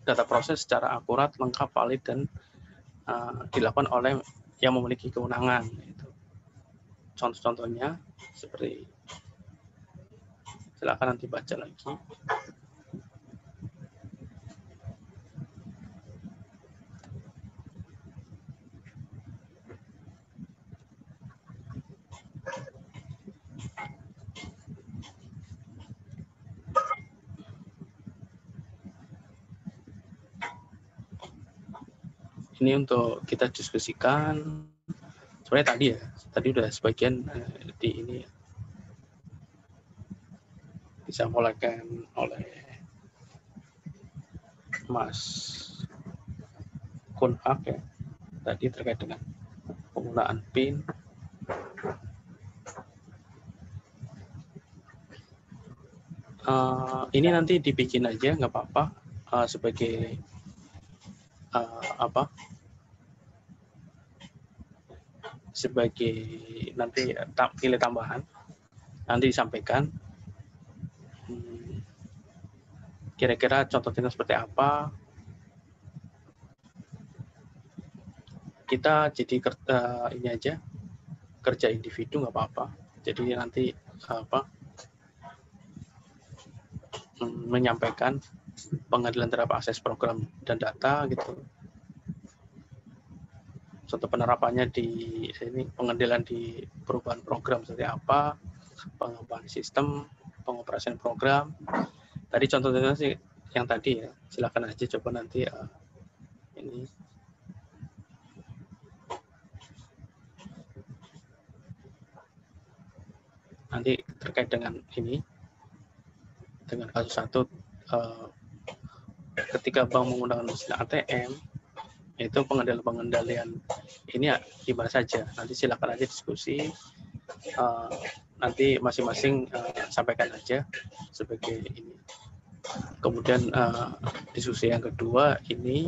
data proses secara akurat, lengkap, valid, dan dilakukan oleh yang memiliki kewenangan. Contoh-contohnya seperti, silakan nanti baca lagi. Ini untuk kita diskusikan. Sebenarnya tadi udah sebagian di ini disampaikan oleh Mas Kunhak ya. Tadi terkait dengan penggunaan PIN. Ini nanti dibikin aja, nggak apa-apa, sebagai sebagai nanti nilai tambahan, nanti disampaikan kira-kira contoh tindak seperti apa. Kita jadi ini aja, kerja individu nggak apa-apa. Jadi nanti menyampaikan pengadilan terhadap akses program dan data gitu. Contoh penerapannya di ini, pengendalian di perubahan program seperti apa, pengembangan sistem, pengoperasian program. Tadi contohnya sih yang tadi ya, silakan aja coba nanti ini. Nanti terkait dengan ini, dengan kasus satu, ketika bank menggunakan mesin ATM, itu pengendalian ini ya di mana saja. Nanti silakan aja diskusi, nanti masing-masing sampaikan aja sebagai ini. Kemudian diskusi yang kedua ini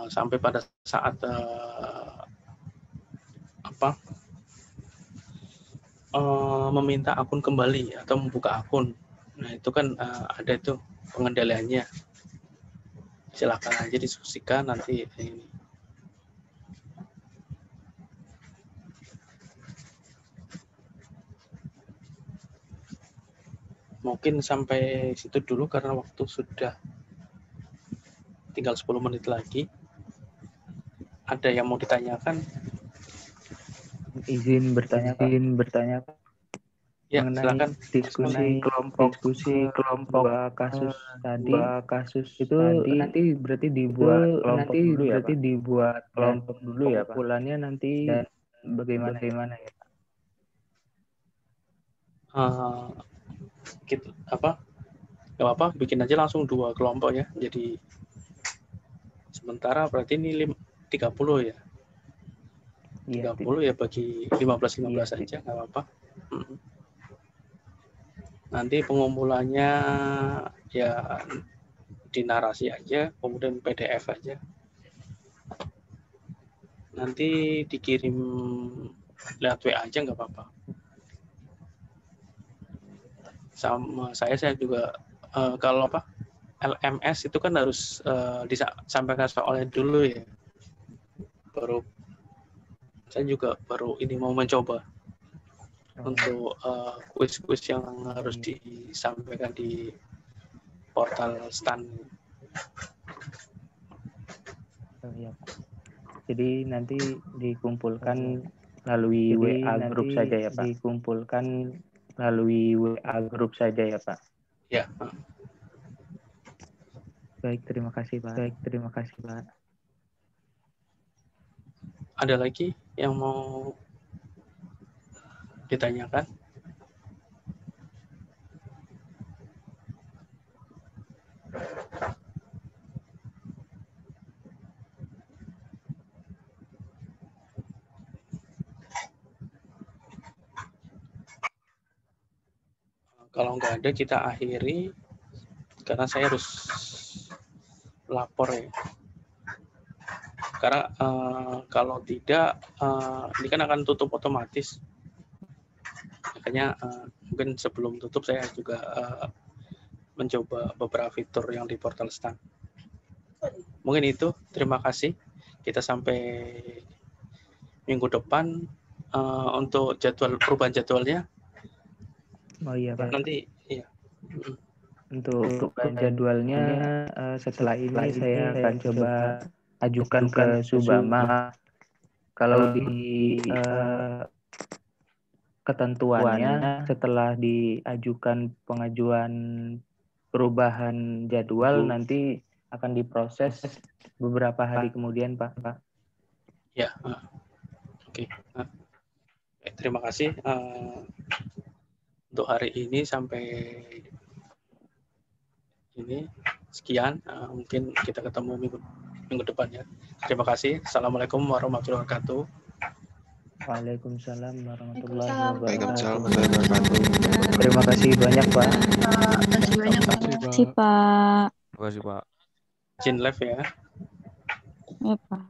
sampai pada saat meminta akun kembali atau membuka akun. Nah itu kan ada itu pengendaliannya. Silakan aja diskusikan nanti ini. Mungkin sampai situ dulu karena waktu sudah tinggal 10 menit lagi. Ada yang mau ditanyakan? Izin bertanya. Ya, mengenai silakan. diskusi kelompok dua kasus itu nanti berarti dibuat kelompok dulu ya Pak. Pengumpulannya nanti dan bagaimana ya Pak? Gitu, apa? Gak apa-apa, bikin aja langsung 2 kelompok ya. Jadi sementara berarti ini 30 ya. 30 ya bagi 15 aja, nggak apa-apa. Nanti pengumpulannya ya di narasi aja, kemudian PDF aja. Nanti dikirim lewat WA aja nggak apa-apa. Sama saya juga kalau apa LMS itu kan harus disampaikan soalnya dulu ya. Baru saya juga baru ini mau mencoba untuk kuis-kuis yang harus disampaikan di portal STAN. Ya, Pak. Jadi nanti dikumpulkan melalui WA grup saja ya Pak. Ya. Baik, terima kasih Pak. Ada lagi yang mau ditanyakan? Kalau nggak ada kita akhiri karena saya harus lapor ya. Karena kalau tidak ini kan akan tutup otomatis. Makanya mungkin sebelum tutup saya juga mencoba beberapa fitur yang di portal STAN. Mungkin itu, terima kasih. Kita sampai minggu depan untuk perubahan jadwalnya. Oh iya Pak. Nanti iya. Untuk jadwalnya setelah ini saya akan coba ajukan ke Subama. Kalau di ketentuannya setelah diajukan pengajuan perubahan jadwal nanti akan diproses beberapa hari kemudian Pak. Ya, oke. Terima kasih untuk hari ini sampai ini sekian. Mungkin kita ketemu minggu depan ya. Terima kasih. Assalamualaikum warahmatullahi wabarakatuh. Waalaikumsalam warahmatullahi wabarakatuh. Terima kasih banyak Pak. Terima kasih Pak. Terima kasih Pak. Izin live ya. Ya Pak.